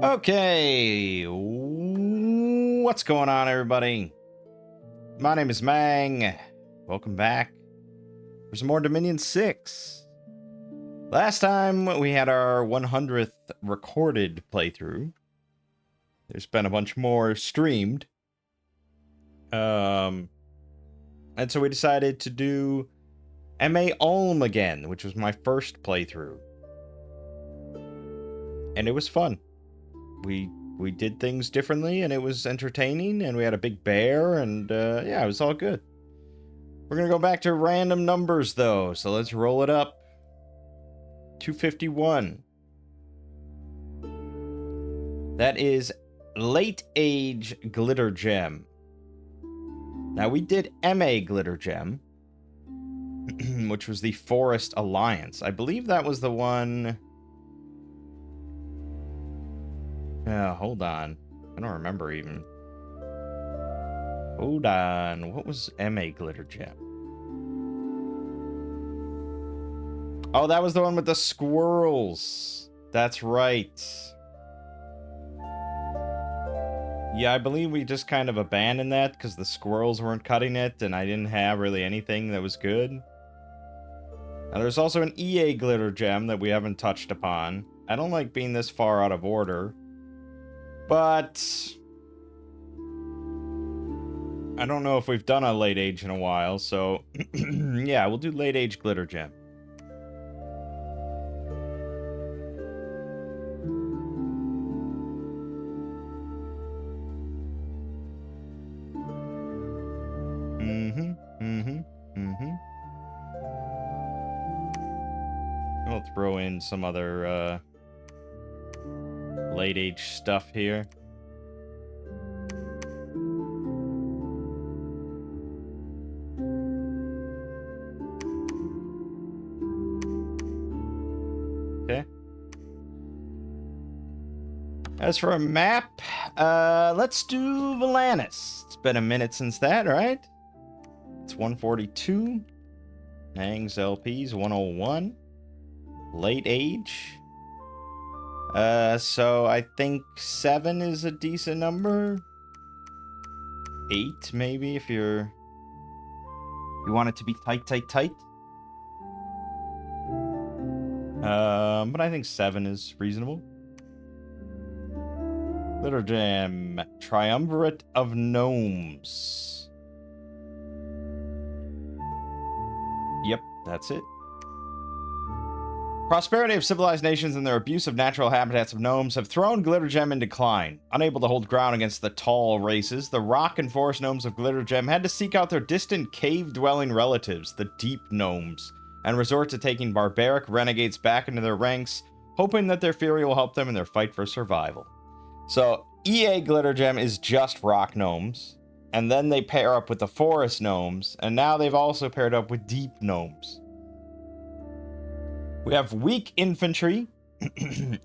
Okay, what's going on, everybody? My name is Mangg. Welcome back for some more Dominion 6. Last time we had our 100th recorded playthrough. There's been a bunch more streamed. And so we decided to do M.A. Ulm again, which was my first playthrough. And it was fun. We did things differently, and it was entertaining, and we had a big bear, and yeah, it was all good. We're gonna go back to random numbers, though, so let's roll it up. 251. That is late age Glittergem. Now, we did M.A. Glittergem, which was the Forest Alliance. I believe that was the one... hold on. I don't remember even. Hold on. What was M.A. Glittergem? Oh, that was the one with the squirrels. That's right. Yeah, I believe we just kind of abandoned that because the squirrels weren't cutting it and I didn't have really anything that was good. Now, there's also an EA Glittergem that we haven't touched upon. I don't like being this far out of order. But I don't know if we've done a late age in a while, so yeah, we'll do late age Glittergem. I'll throw in some other late age stuff here. Okay. As for a map, let's do Valanis. It's been a minute since that, right? It's 142. Mangg's LP's 101. Late age. So I think 7 is a decent number. 8, maybe, if you want it to be tight. But I think 7 is reasonable. Glittergem, Triumvirate of Gnomes. Yep, that's it. Prosperity of civilized nations and their abuse of natural habitats of gnomes have thrown Glittergem in decline. Unable to hold ground against the tall races, the rock and forest gnomes of Glittergem had to seek out their distant cave-dwelling relatives, the deep gnomes, and resort to taking barbaric renegades back into their ranks, hoping that their fury will help them in their fight for survival. So, EA Glittergem is just rock gnomes, and then they pair up with the forest gnomes, and now they've also paired up with deep gnomes. We have weak infantry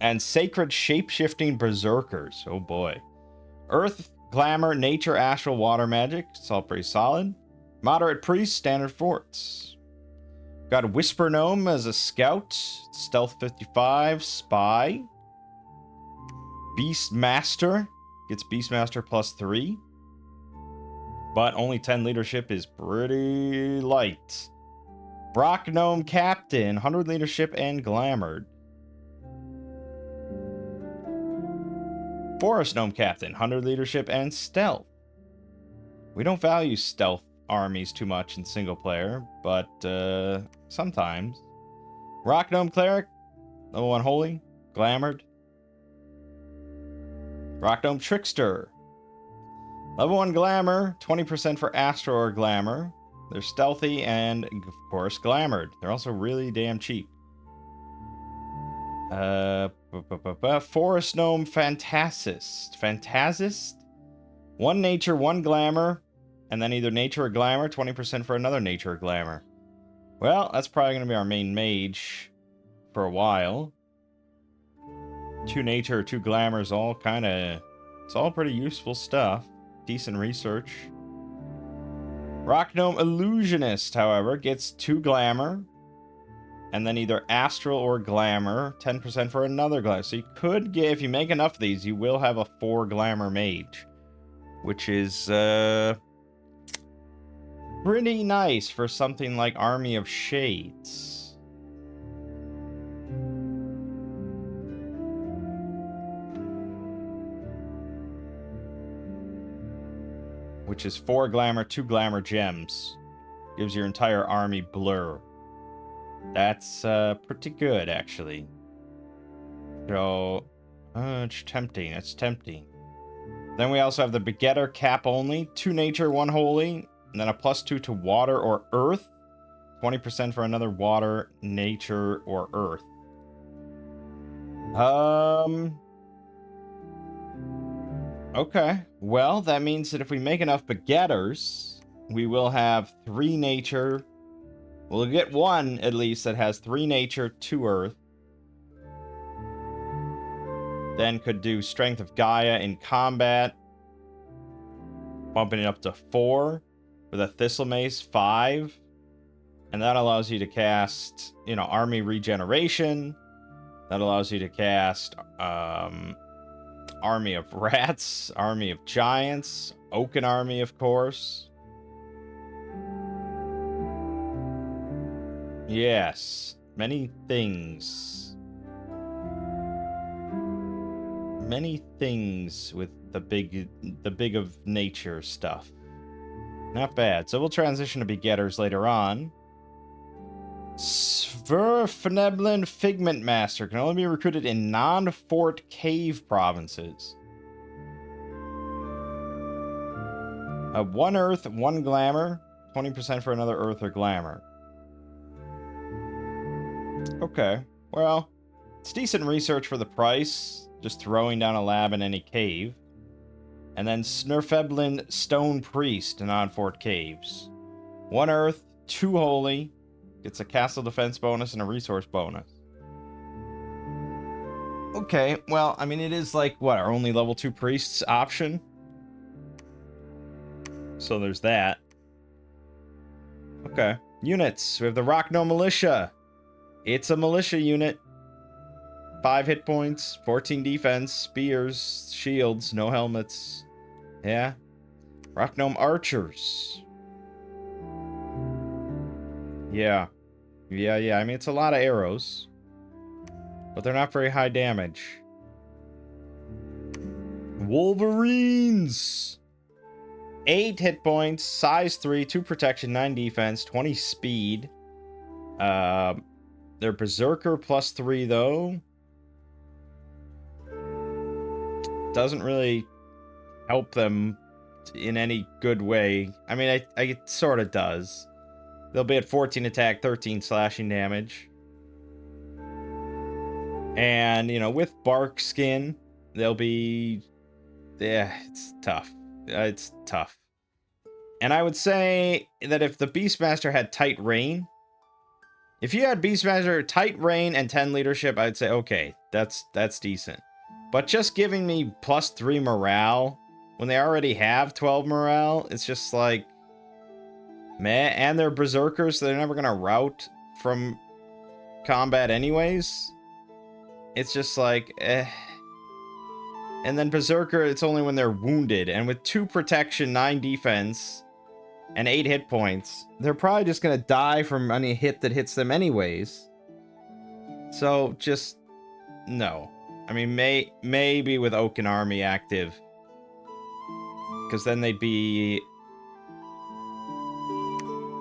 and sacred shape-shifting berserkers. Oh boy. Earth, glamour, nature, astral, water magic. It's all pretty solid. Moderate priest, standard forts. Got a whisper gnome as a scout. Stealth 55, spy. Beast master. Gets beast master +3. But only 10 leadership is pretty light. Rock Gnome Captain, 100 leadership and glamored. Forest Gnome Captain, 100 leadership and stealth. We don't value stealth armies too much in single player, but sometimes. Rock Gnome Cleric, level 1 holy, glamored. Rock Gnome Trickster, level 1 glamour, 20% for Astro or glamour. They're stealthy and, of course, glamored. They're also really damn cheap. Forest Gnome Fantasist. Fantasist? 1 nature, 1 glamour, and then either nature or glamour, 20% for another nature or glamour. Well, that's probably going to be our main mage for a while. 2 nature, 2 glamour is all kind of... It's all pretty useful stuff. Decent research. Rock Gnome Illusionist, however, gets 2 glamour and then either Astral or Glamour, 10% for another Glamour. So you could get, if you make enough of these, you will have a 4 Glamour Mage, which is pretty nice for something like Army of Shades. Which is 4 Glamour, 2 Glamour Gems. Gives your entire army blur. That's pretty good, actually. So, it's tempting. It's tempting. Then we also have the Begetter Cap only. 2 Nature, 1 Holy. And then a +2 to Water or Earth. 20% for another Water, Nature, or Earth. Okay. Well, that means that if we make enough Begetters, we will have 3 Nature. We'll get 1, at least, that has 3 Nature, 2 Earth. Then could do Strength of Gaia in combat. Bumping it up to 4. With a Thistle Mace, 5. And that allows you to cast, Army Regeneration. That allows you to cast, Army of Rats, Army of Giants, Oaken Army, of course. Yes, many things. Many things with the big of nature stuff. Not bad. So we'll transition to Begetters later on. Sverfneblin Figment Master can only be recruited in non-fort cave provinces. 1 Earth, 1 Glamour, 20% for another Earth or Glamour. Okay, well, it's decent research for the price. Just throwing down a lab in any cave. And then Snurfeblin Stone Priest in non-fort caves. 1 Earth, 2 Holy. Gets a castle defense bonus and a resource bonus. Okay, well, I mean, it is like, what, our only level 2 priests option? So there's that. Okay, units. We have the Rock No Militia. It's a militia unit. 5 hit points, 14 defense, spears, shields, no helmets. Yeah. Rock Gnome Archers. Yeah. Yeah. I mean, it's a lot of arrows. But they're not very high damage. Wolverines! 8 hit points, size 3, 2 protection, 9 defense, 20 speed. They're Berserker +3, though. Doesn't really help them in any good way. I mean, it sort of does. They'll be at 14 attack, 13 slashing damage. And, with bark skin, they'll be... Yeah, it's tough. It's tough. And I would say that if the Beastmaster had tight rain... If you had Beastmaster, tight rain, and 10 leadership, I'd say, okay, that's decent. But just giving me +3 morale, when they already have 12 morale, it's just like... Meh, and they're Berserkers, so they're never gonna rout from combat anyways. It's just like, eh. And then Berserker, it's only when they're wounded, and with 2 protection, 9 defense, and 8 hit points, they're probably just gonna die from any hit that hits them anyways. So, just... no. I mean, maybe with Oaken Army active. Because then they'd be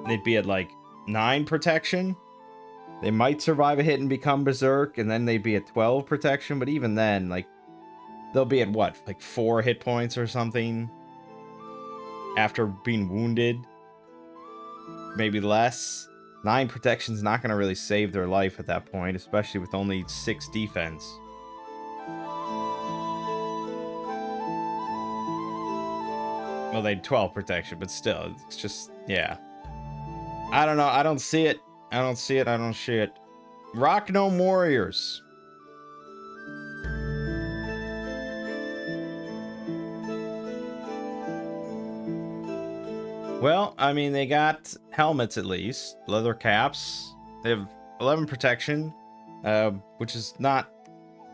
at, like, 9 protection. They might survive a hit and become Berserk, and then they'd be at 12 protection, but even then, like, they'll be at, what, like 4 hit points or something? After being wounded? Maybe less? 9 protection's not going to really save their life at that point, especially with only 6 defense. Well, they had 12 protection, but still, it's just, yeah. I don't know, I don't see it. I don't see it, I don't see it. Rock Gnome Warriors. Well, I mean, they got helmets at least. Leather caps. They have 11 protection, which is not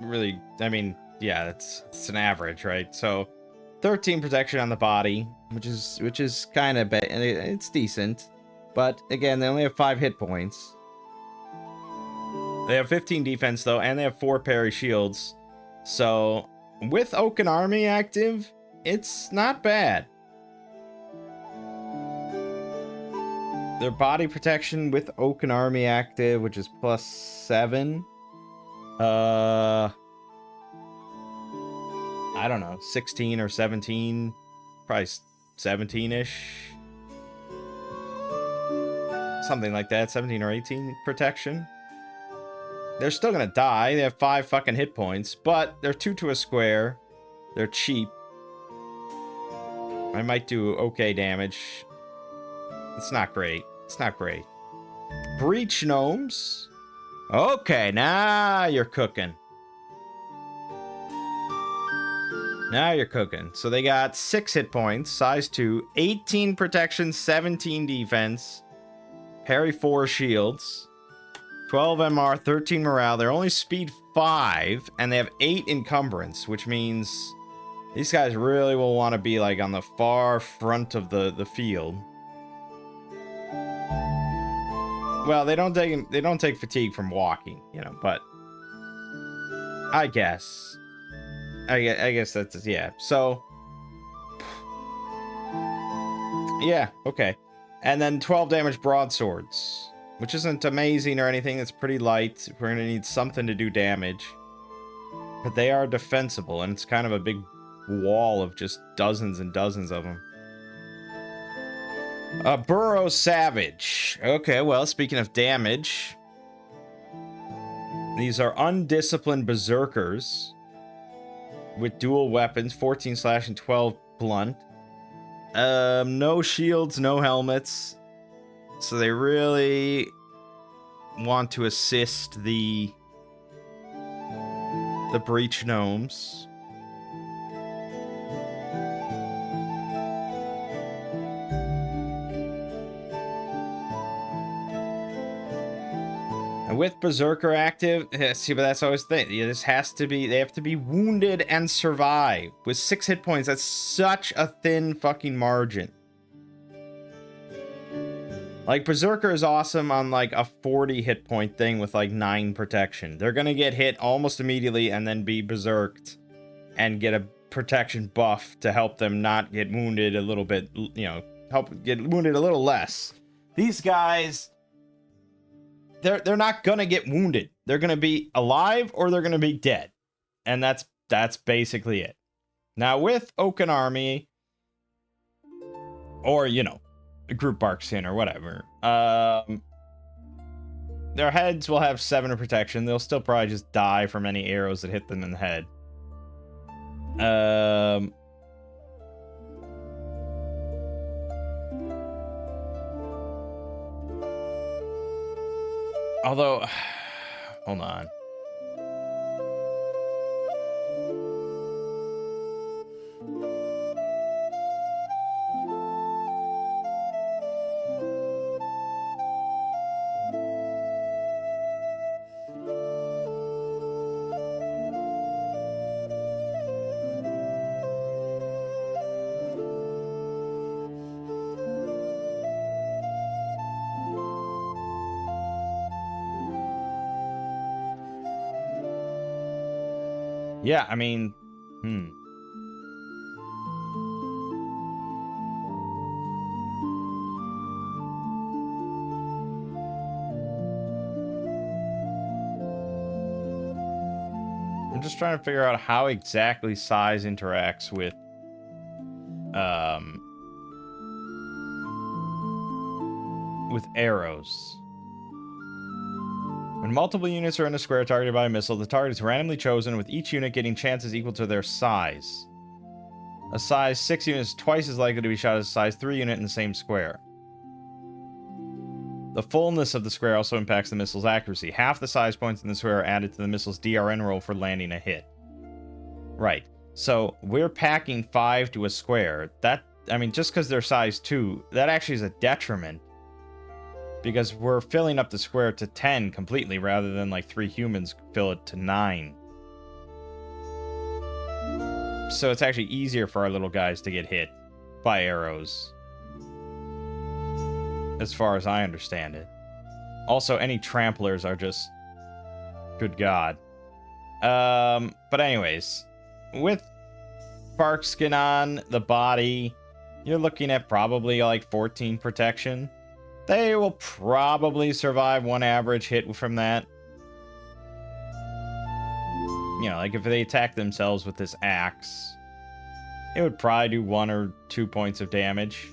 really, I mean, yeah, it's an average, right? So 13 protection on the body, which is kind of bad. It's decent, but again, they only have 5 hit points. They have 15 defense though, and they have 4 parry shields. So with Oaken Army active, it's not bad. Their body protection with Oaken Army active, which is +7. I don't know, 16 or 17, probably 17-ish. Something like that, 17 or 18 protection. They're still gonna die. They have 5 fucking hit points, but they're 2 to a square. They're cheap. I might do okay damage. It's not great. It's not great. Breach gnomes. Okay, now you're cooking. Now you're cooking. So they got 6 hit points, size 2, 18 protection, 17 defense, parry 4 shields, 12 MR, 13 morale. They're only speed 5, and they have 8 encumbrance, which means these guys really will want to be like on the far front of the field. Well, they don't take fatigue from walking, you know, but I guess that's, yeah. So yeah, okay. And then 12 damage broadswords, which isn't amazing or anything. It's pretty light. We're gonna need something to do damage, but they are defensible, and it's kind of a big wall of just dozens and dozens of them. Burrow Savage. Okay, well, speaking of damage, these are undisciplined berserkers with dual weapons, 14 slash and 12 blunt. No shields, no helmets. So they really want to assist the breach gnomes. And with Berserker active, see, but that's always the thing. This has to be, they have to be wounded and survive. With 6 hit points, that's such a thin fucking margin. Like, Berserker is awesome on like a 40 hit point thing with like 9 protection. They're gonna get hit almost immediately and then be berserked and get a protection buff to help them not get wounded a little bit, you know, help get wounded a little less. These guys, they're not gonna get wounded. They're gonna be alive or they're gonna be dead. And that's basically it. Now with Oaken Army, or, you know, Group Barksin or whatever, their heads will have 7 of protection. They'll still probably just die from any arrows that hit them in the head. Although, hold on. Yeah, I mean, I'm just trying to figure out how exactly size interacts with arrows. When multiple units are in a square targeted by a missile, the target is randomly chosen, with each unit getting chances equal to their size. A size 6 unit is twice as likely to be shot as a size 3 unit in the same square. The fullness of the square also impacts the missile's accuracy. Half the size points in the square are added to the missile's DRN roll for landing a hit. Right. So we're packing 5 to a square. That, I mean, just because they're size 2, that actually is a detriment. Because we're filling up the square to 10 completely rather than like 3 humans fill it to 9. So it's actually easier for our little guys to get hit by arrows. As far as I understand it. Also, any tramplers are just... Good God. But anyways. With bark skin on the body, you're looking at probably like 14 protection. They will probably survive 1 average hit from that. You know, like if they attack themselves with this axe, it would probably do 1 or 2 points of damage.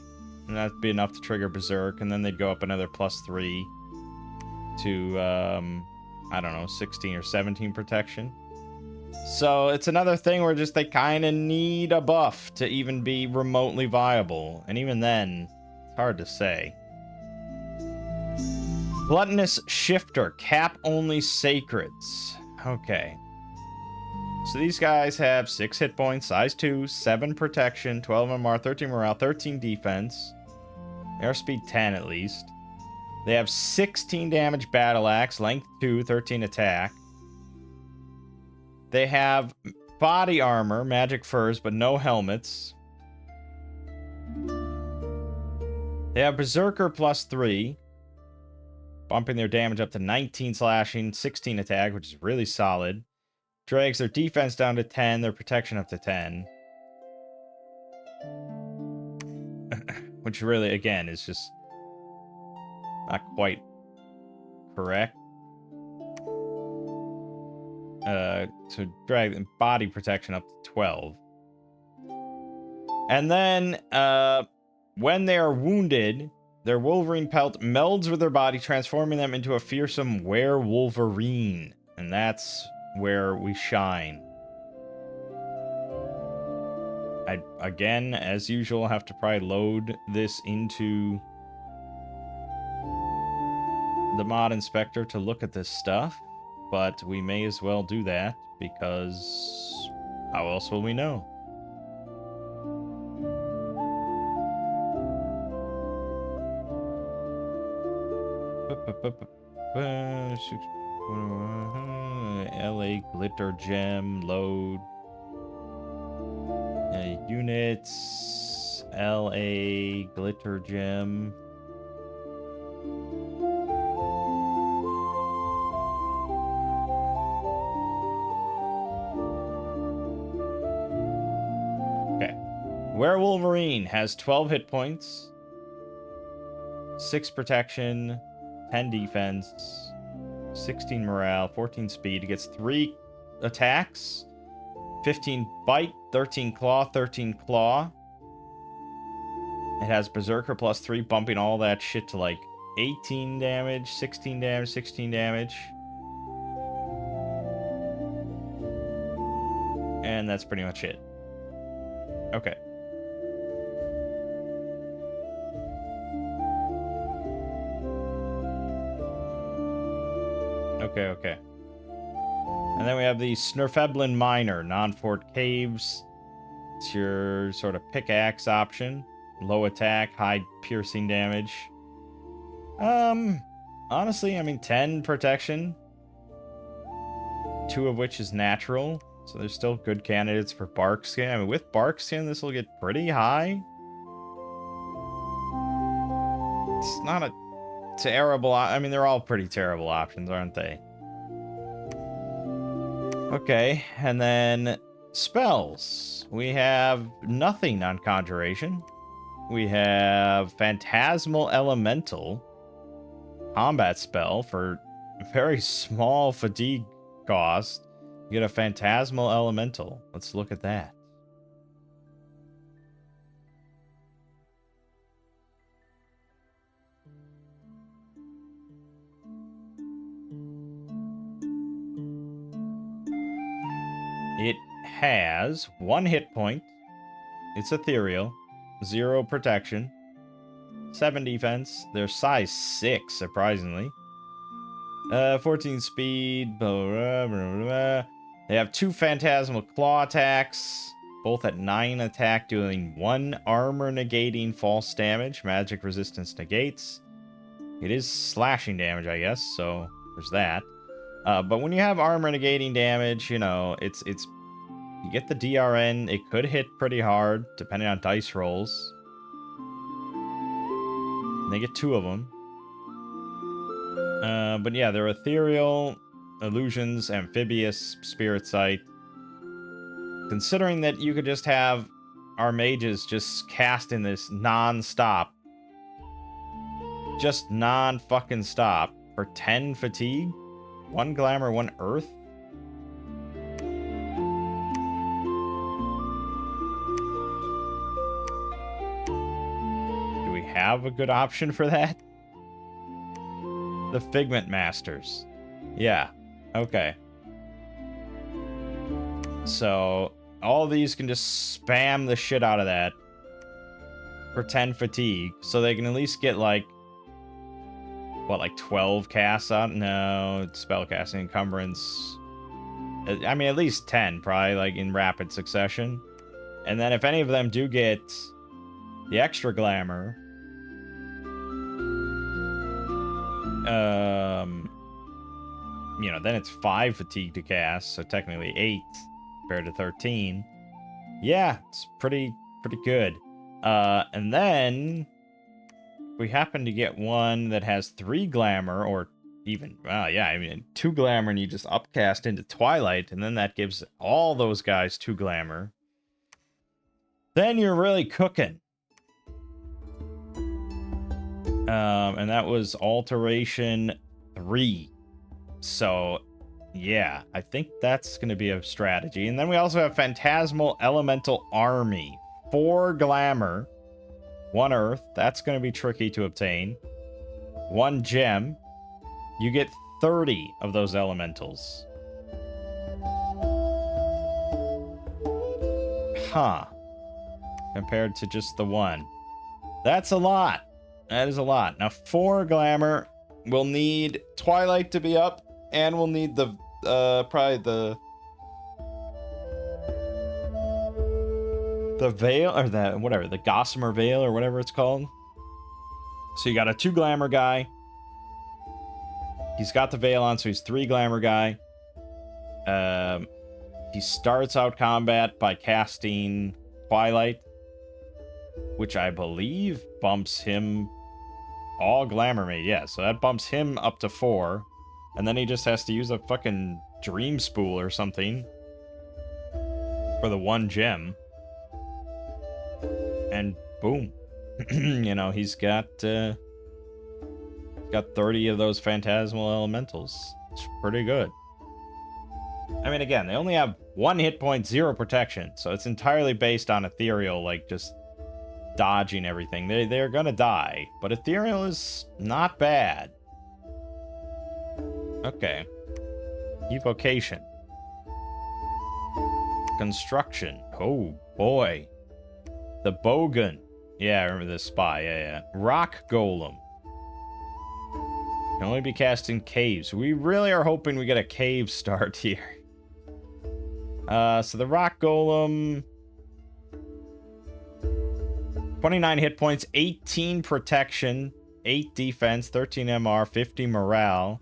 And that'd be enough to trigger Berserk. And then they'd go up another +3 to, I don't know, 16 or 17 protection. So it's another thing where just they kind of need a buff to even be remotely viable. And even then, it's hard to say. Gluttonous Shifter, cap only sacreds. Okay. So these guys have 6 hit points, size 2, 7 protection, 12 MR, 13 morale, 13 defense. Airspeed 10 at least. They have 16 damage battle axe, length 2, 13 attack. They have body armor, magic furs, but no helmets. They have Berserker +3. Bumping their damage up to 19 slashing, 16 attack, which is really solid. Drags their defense down to 10, their protection up to 10. Which really, again, is just not quite correct. So drag body protection up to 12. And then, when they are wounded... Their Wolverine pelt melds with their body, transforming them into a fearsome werewolverine. And that's where we shine. I, again, as usual, have to probably load this into the mod inspector to look at this stuff. But we may as well do that, because how else will we know? LA Glittergem load units. LA Glittergem. Okay. Werewolverine has 12 hit points, 6 protection, 10 defense, 16 morale, 14 speed. It gets 3 attacks, 15 bite, 13 claw, 13 claw. It has Berserker +3, bumping all that shit to like 18 damage, 16 damage, 16 damage. And that's pretty much it. Okay. Okay. And then we have the Snurfeblin Miner, non-fort caves. It's your sort of pickaxe option. Low attack, high piercing damage. Honestly, I mean, 10 protection. 2 of which is natural. So there's still good candidates for bark skin. I mean, with bark skin, this will get pretty high. It's not a terrible... I mean, they're all pretty terrible options, aren't they? Okay, and then spells. We have nothing on Conjuration. We have Phantasmal Elemental. Combat spell for very small fatigue cost. You get a Phantasmal Elemental. Let's look at that. It has 1 hit point. It's ethereal. 0 protection. 7 defense. They're size 6, surprisingly. 14 speed. Blah, blah, blah. They have 2 phantasmal claw attacks. Both at 9 attack, doing 1 armor negating false damage. Magic resistance negates. It is slashing damage, I guess, so there's that. But when you have armor negating damage, you know, it's you get the DRN. It could hit pretty hard, depending on dice rolls. And they get 2 of them. But yeah, they're ethereal, illusions, amphibious, spirit sight. Considering that you could just have our mages just casting this non-stop. Just non-fucking stop. For 10 fatigue? 1 glamour, 1 earth? Do we have a good option for that? The Figment Masters. Yeah. Okay. So, all of these can just spam the shit out of that for 10 fatigue. So they can at least get, like, what, like 12 casts out? No, it's spellcasting, encumbrance. I mean, at least 10, probably, like, in rapid succession. And then if any of them do get the extra glamour, you know, then it's 5 fatigue to cast, so technically 8 compared to 13. Yeah, it's pretty good. And then we happen to get one that has 3 glamour, or even, well, yeah, I mean, 2 glamour, and you just upcast into Twilight, and then that gives all those guys 2 glamour. Then you're really cooking. And that was Alteration 3. So, yeah, I think that's going to be a strategy. And then we also have Phantasmal Elemental Army. 4 glamour, 1 earth. That's going to be tricky to obtain. 1 gem. You get 30 of those elementals. Huh. Compared to just the 1. That's a lot. That is a lot. Now, 4 glamour. We'll need Twilight to be up, and we'll need the, probably the Veil, or the, whatever, the Gossamer Veil, or whatever it's called. So you got a 2 glamour guy. He's got the Veil on, so he's 3 glamour guy. He starts out combat by casting Twilight, which I believe bumps him all glamour made. Yeah, so that bumps him up to 4. And then he just has to use a fucking Dream Spool or something for the 1 gem. And boom. You know, he's got 30 of those Phantasmal Elementals. It's pretty good. I mean, again, they only have 1 hit point, 0 protection, so it's entirely based on ethereal, like, just dodging everything. They're gonna die, but ethereal is not bad. Okay. Evocation. Construction. Oh, boy. The Bogan. Yeah, I remember this spy. Yeah. Rock Golem. Can only be cast in caves. We really are hoping we get a cave start here. So the Rock Golem... 29 hit points, 18 protection, 8 defense, 13 MR, 50 morale.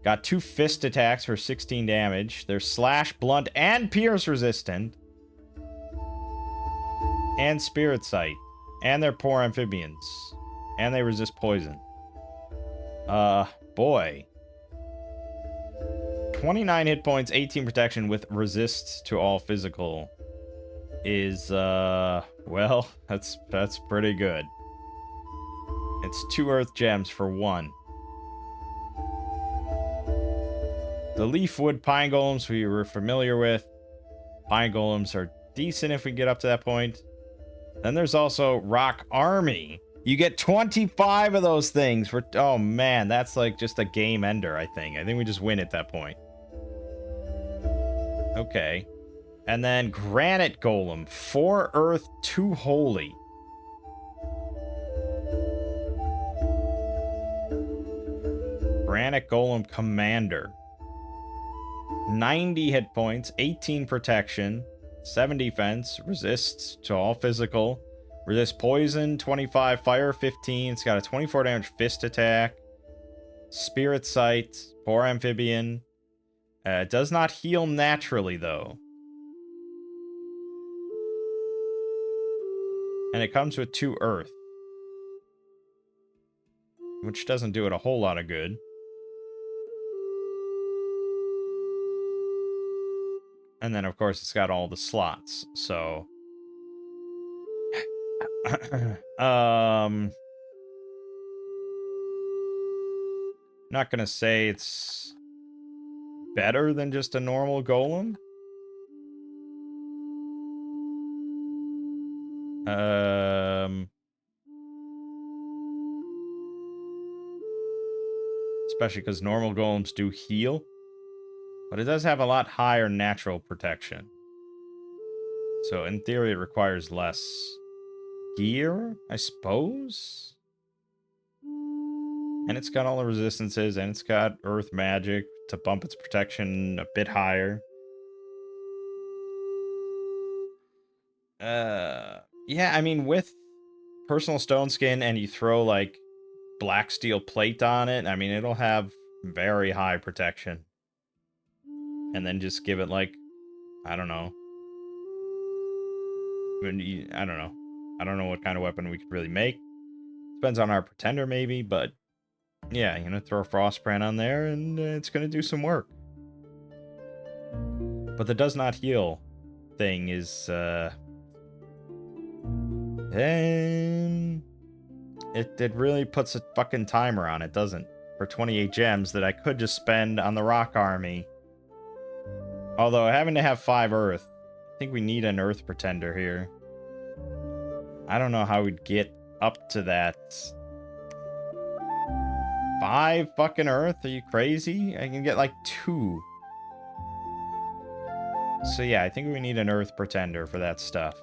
Got 2 fist attacks for 16 damage. They're slash, blunt, and pierce resistant. And spirit sight. And they're poor amphibians. And they resist poison. Boy. 29 hit points, 18 protection with resist to all physical is, well, that's pretty good. It's 2 earth gems for 1. The Leafwood Pine Golems we were familiar with. Pine Golems are decent if we get up to that point. Then there's also Rock Army. You get 25 of those things for... Oh, man, that's like just a game ender, I think. I think we just win at that point. Okay. And then Granite Golem. 4 earth, 2 holy. Granite Golem Commander. 90 hit points, 18 protection, 7 defense, resists to all physical, resists poison, 25 fire, 15. It's got a 24 damage fist attack. Spirit Sight, poor amphibian. It does not heal naturally, though. And it comes with 2 earth, which doesn't do it a whole lot of good. And then, of course, it's got all the slots, so... Not gonna say it's better than just a normal golem. Especially because normal golems do heal. But it does have a lot higher natural protection. So in theory, it requires less gear, I suppose? And it's got all the resistances, and it's got earth magic to bump its protection a bit higher. Yeah, I mean, with personal stone skin and you throw, like, black steel plate on it, I mean, it'll have very high protection. And then just give it, like, I don't know. I don't know. I don't know what kind of weapon we could really make. Depends on our pretender, maybe, but yeah, you know, throw a Frostbrand on there, and it's going to do some work. But the does not heal thing is, it really puts a fucking timer on it, doesn't? For 28 gems that I could just spend on the rock army. Although, having to have 5 earth, I think we need an earth pretender here. I don't know how we'd get up to that. 5 fucking earth? Are you crazy? I can get like 2. So yeah, I think we need an earth pretender for that stuff.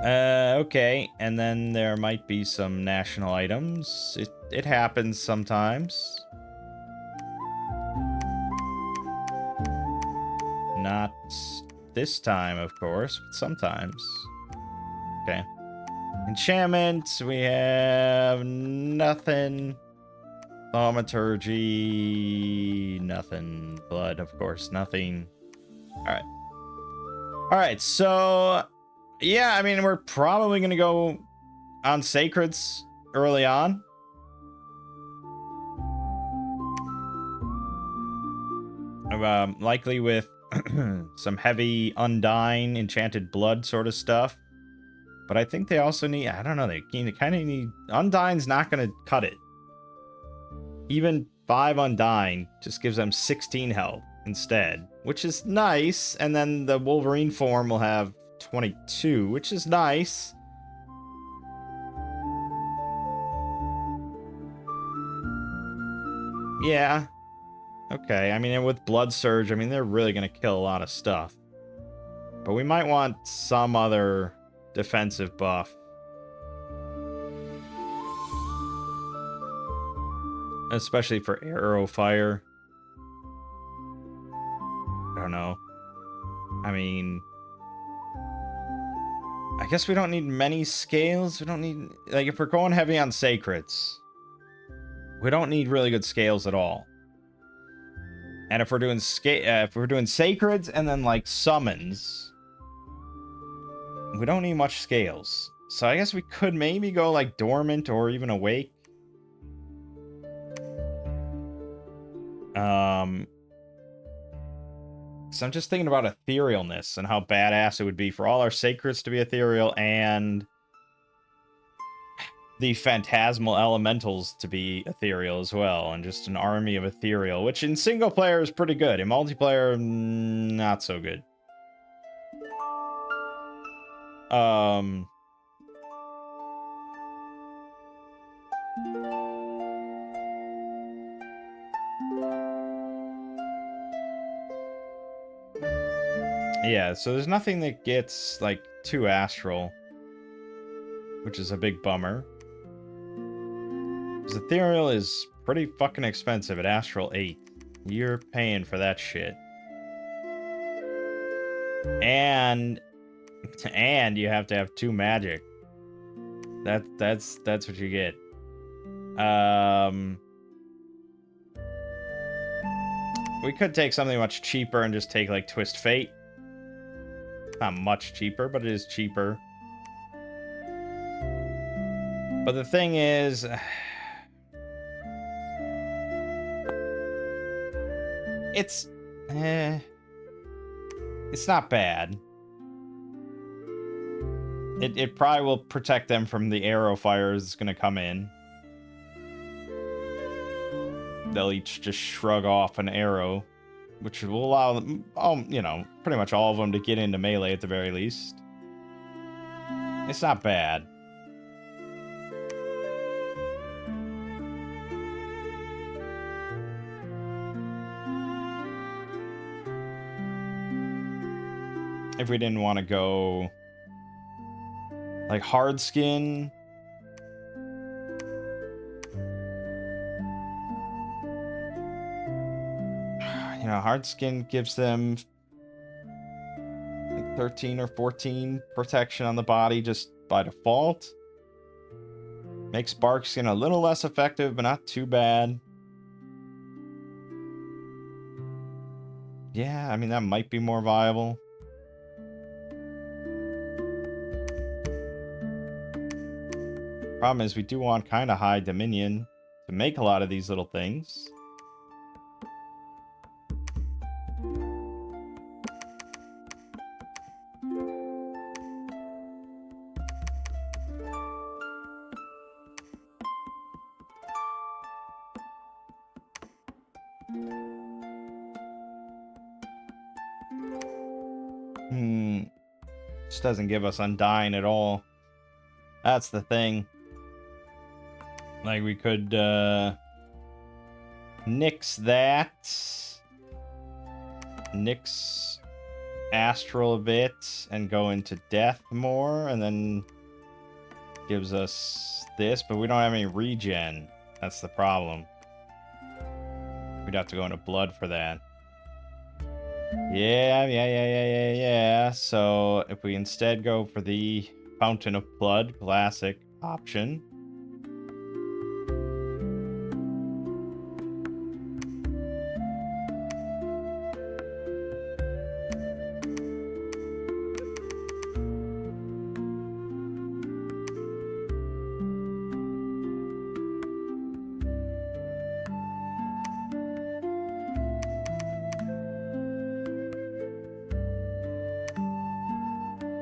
Okay, and then there might be some national items. It happens sometimes. Not this time, of course, but sometimes. Okay. Enchantment, we have nothing. Thaumaturgy, nothing. Blood, of course, nothing. Alright. Alright, so... yeah, I mean, we're probably going to go on Sacreds early on. Likely with some heavy Undying, Enchanted Blood sort of stuff. But I think they also need... I don't know, they kind of need... Undying's not going to cut it. Even 5 Undying just gives them 16 health instead, which is nice. And then the Wolverine form will have 22, which is nice. Yeah. Okay, I mean, and with Blood Surge, I mean, they're really going to kill a lot of stuff. But we might want some other defensive buff. Especially for arrow fire. I don't know. I mean... I guess we don't need many scales. We don't need... like, if we're going heavy on Sacreds, we don't need really good scales at all. And if we're doing Sacreds and then, like, summons, we don't need much scales. So I guess we could maybe go, like, Dormant or even Awake. So I'm just thinking about etherealness and how badass it would be for all our Sacreds to be ethereal and the phantasmal elementals to be ethereal as well, and just an army of ethereal, which in single player is pretty good. In multiplayer, not so good. Yeah, so there's nothing that gets, like, too astral, which is a big bummer. Because ethereal is pretty fucking expensive at Astral 8. You're paying for that shit. And you have to have 2 magic. That's what you get. We could take something much cheaper and just take, like, Twist Fate. Not much cheaper, but it is cheaper. But the thing is... It's not bad. It probably will protect them from the arrow fires that's going to come in. They'll each just shrug off an arrow, which will allow them, you know, pretty much all of them to get into melee at the very least. It's not bad. If we didn't want to go like hard skin, you know, hard skin gives them like 13 or 14 protection on the body just by default. Makes Spark Skin a little less effective, but not too bad. Yeah, I mean, that might be more viable. Problem is, we do want kind of high Dominion to make a lot of these little things. This doesn't give us Undying at all. That's the thing. Like, we could nix that. Nix Astral a bit and go into Death more, and then gives us this, but we don't have any regen. That's the problem. We'd have to go into Blood for that. Yeah. So if we instead go for the Fountain of Blood classic option.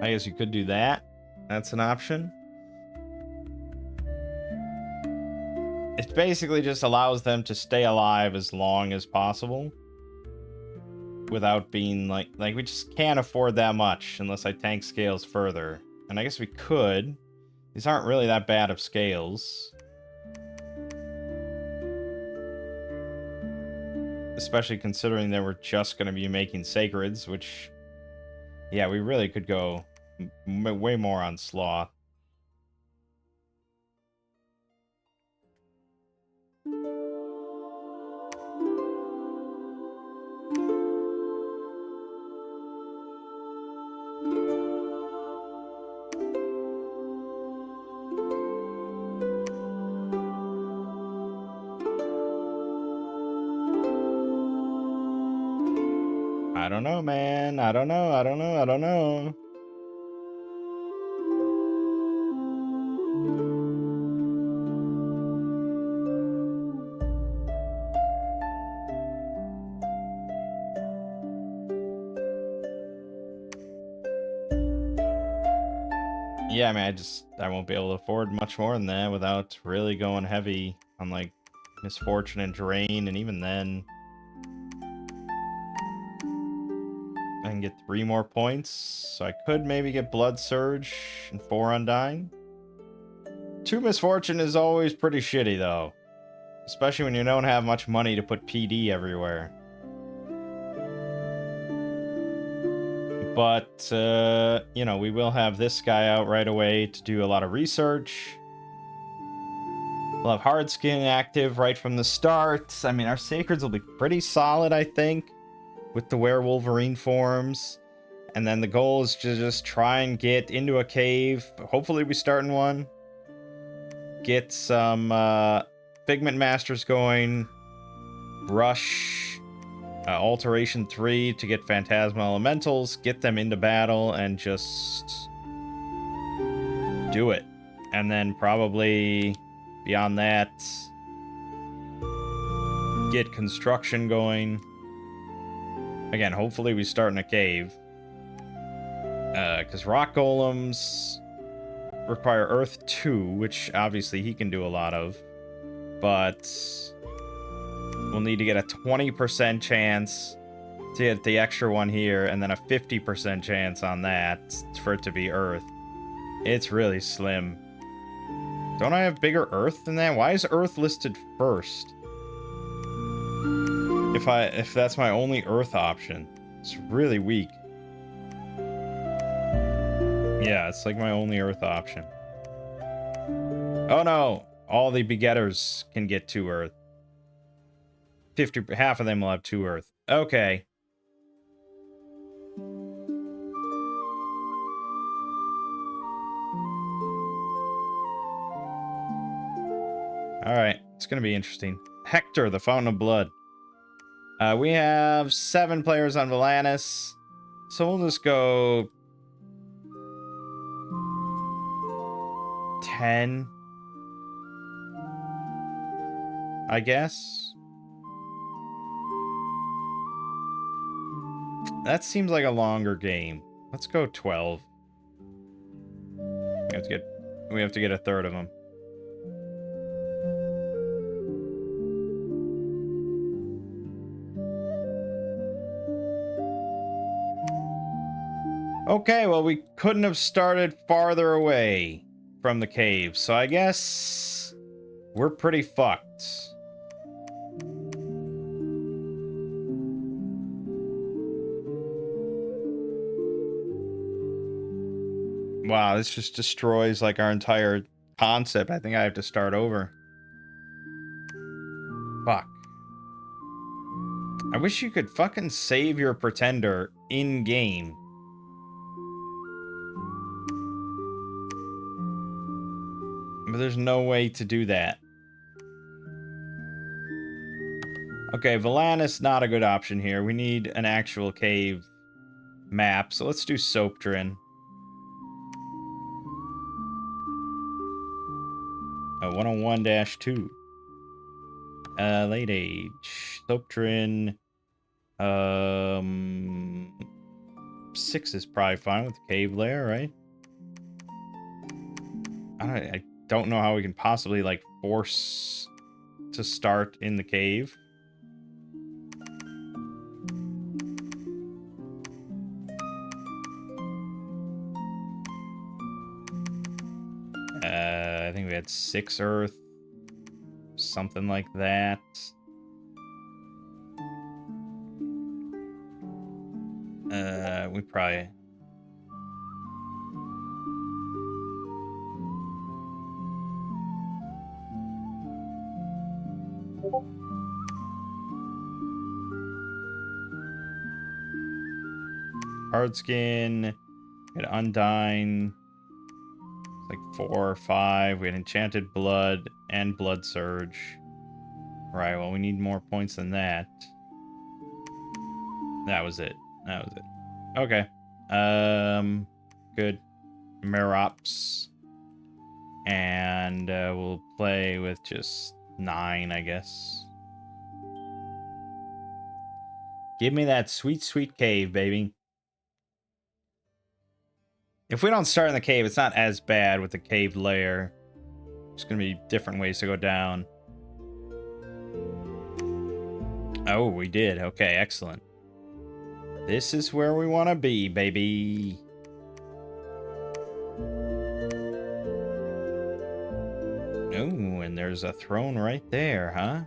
I guess you could do that. That's an option. It basically just allows them to stay alive as long as possible. Without being like we just can't afford that much unless I tank scales further. And I guess we could. These aren't really that bad of scales. Especially considering that we're just going to be making sacreds, which... Yeah, we really could go way more on Sloth. I don't know, man. I don't know. Yeah, I mean, I won't be able to afford much more than that without really going heavy on, like, Misfortune and Drain, and even then... I can get 3 more points, so I could maybe get Blood Surge and 4 Undying. 2 Misfortune is always pretty shitty, though. Especially when you don't have much money to put PD everywhere. But, you know, we will have this guy out right away to do a lot of research. We'll have Hard Skin active right from the start. I mean, our Sacreds will be pretty solid, I think, with the Werewolverine forms. And then the goal is to just try and get into a cave. Hopefully we start in one. Get some Figment Master's going. Rush. Alteration 3 to get Phantasmal Elementals. Get them into battle and just do it. And then probably beyond that, get construction going. Again, hopefully we start in a cave. Because rock golems require earth 2, which obviously he can do a lot of. But we'll need to get a 20% chance to get the extra one here, and then a 50% chance on that for it to be earth. It's really slim. Don't I have bigger earth than that? Why is earth listed first? If that's my only earth option. It's really weak. Yeah, it's like my only earth option. Oh no! All the begetters can get 2 earth. Half of them will have 2 earth. Okay. Alright, it's gonna be interesting. Hector, the Fountain of Blood. We have 7 players on Valanis, so we'll just go 10, I guess. That seems like a longer game. Let's go 12. We have to get a third of them. Okay, well, we couldn't have started farther away from the cave, so I guess we're pretty fucked. Wow, this just destroys, like, our entire concept. I think I have to start over. Fuck. I wish you could fucking save your pretender in-game. But there's no way to do that. Okay, Valanis, not a good option here. We need an actual cave map, so let's do Soapdrin. 101-2. Late age. Soapdrin. 6 is probably fine with the cave lair, right? I don't know how we can possibly, like, force to start in the cave. I think we had 6 earth. Something like that. We probably... Hard skin, we had Undyne, it's like 4 or 5. We had Enchanted Blood and Blood Surge. Right, well, we need more points than that. That was it. That was it. Okay. Good. Merops. And we'll play with just 9, I guess. Give me that sweet, sweet cave, baby. If we don't start in the cave, it's not as bad with the cave layer. There's going to be different ways to go down. Oh, we did. Okay, excellent. This is where we want to be, baby. Oh, and there's a throne right there, huh?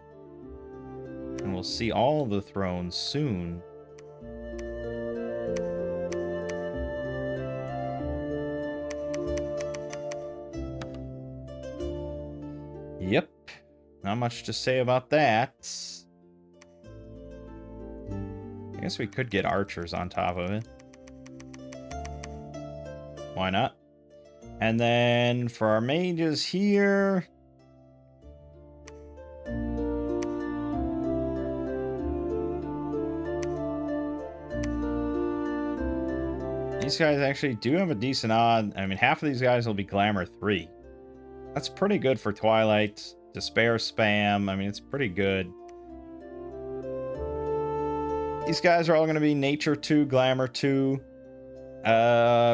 And we'll see all the thrones soon. Yep. Not much to say about that. I guess we could get archers on top of it. Why not? And then for our mages here... These guys actually do have a decent odd. I mean, half of these guys will be Glamour 3. That's pretty good for Twilight. Despair spam. I mean, it's pretty good. These guys are all going to be Nature 2, Glamour 2.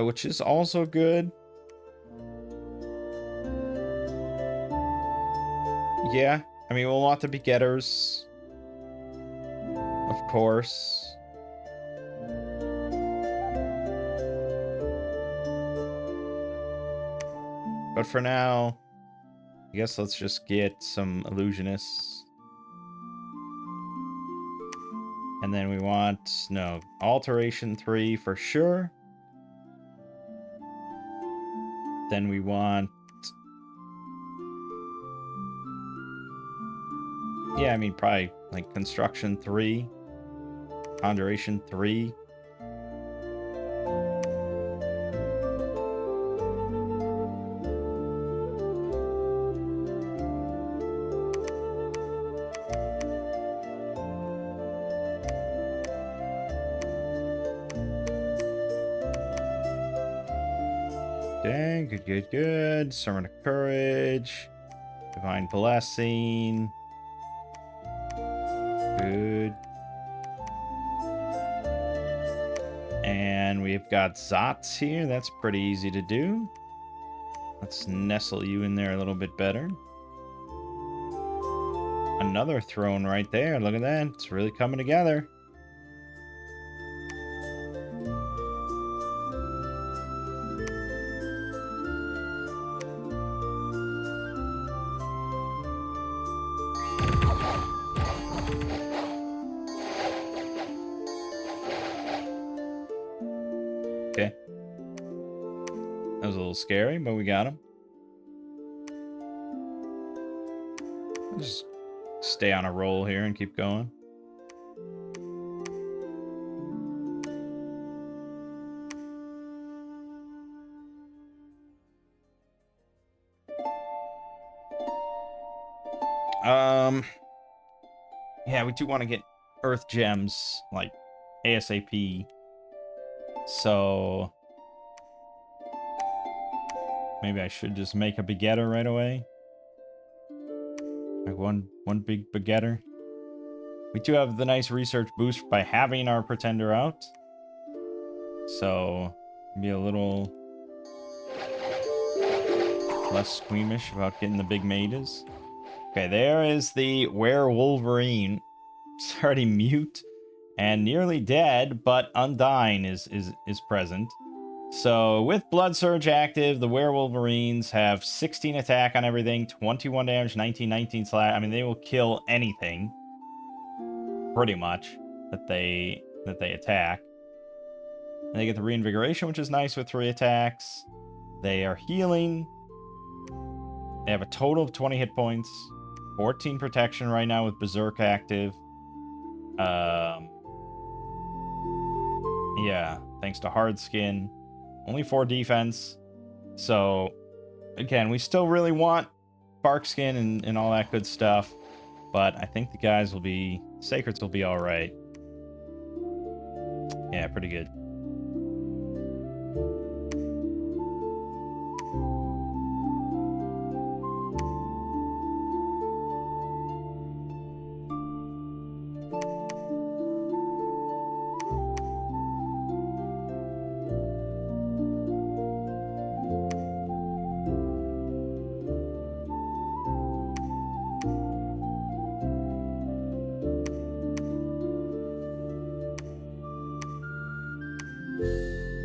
Which is also good. Yeah. I mean, we'll want the begetters. Of course. But for now, I guess let's just get some illusionists. And then we want, no, alteration 3 for sure. Then we want, yeah, I mean, probably like construction 3, conjuration 3. Dang, good, good, good. Sermon of Courage. Divine Blessing. Good. And we've got Zots here. That's pretty easy to do. Let's nestle you in there a little bit better. Another throne right there. Look at that. It's really coming together. Okay. That was a little scary, but we got him. I'll just stay on a roll here and keep going. Yeah, we do want to get Earth Gems, like, ASAP. So maybe I should just make a begetter right away. Like one big begetter. We do have the nice research boost by having our pretender out. So be a little less squeamish about getting the big mages. Okay, there is the Werewolverine. It's already mute and nearly dead, but Undying is present. So with Blood Surge active, the Werewolverines have 16 attack on everything, 21 damage, 19 slash. I mean, they will kill anything, pretty much, that they attack. And they get the Reinvigoration, which is nice with 3 attacks. They are healing. They have a total of 20 hit points, 14 protection right now with Berserk active. Yeah, thanks to Hard Skin. Only 4 defense. So, again, we still really want Bark Skin and all that good stuff. But I think the guys will be... Sacreds will be alright. Yeah, pretty good.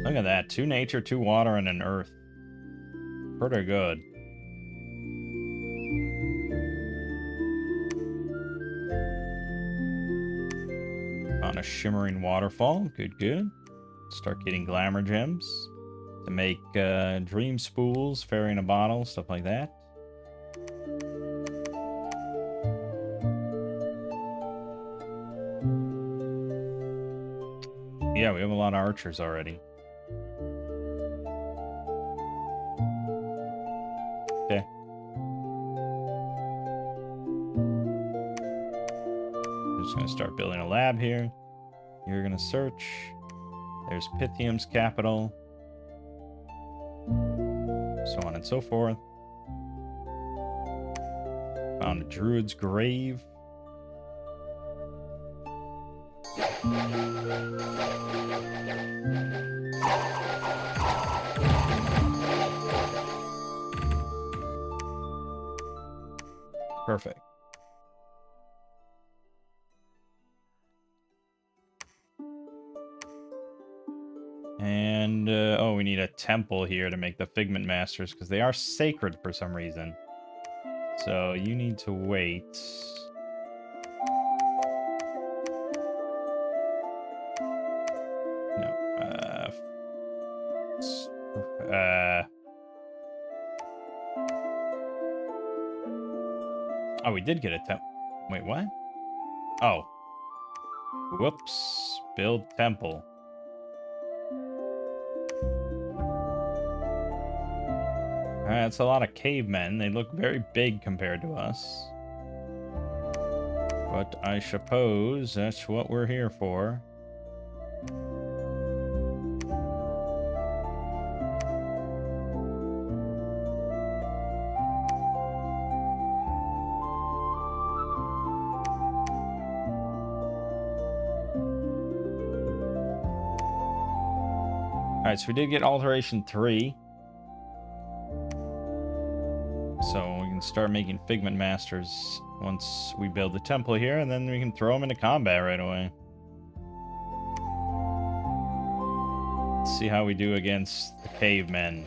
Look at that. 2 nature, 2 water, and an earth. Pretty good. Found a shimmering waterfall. Good, good. Start getting glamour gems to make dream spools, fairy in a bottle, stuff like that. Yeah, we have a lot of archers already. Okay. I'm just gonna start building a lab here. You're gonna search. There's Pythium's capital. So on and so forth. Found a druid's grave. Perfect. And, oh, we need a temple here to make the Figment Masters, because they are sacred for some reason. So you need to wait. No. Oh, we did get a temple. Wait, what? Oh. Whoops. Build temple. Alright, that's a lot of cavemen. They look very big compared to us. But I suppose that's what we're here for. Alright, so we did get Alteration 3. So we can start making Figment Masters once we build the temple here, and then we can throw them into combat right away. Let's see how we do against the cavemen.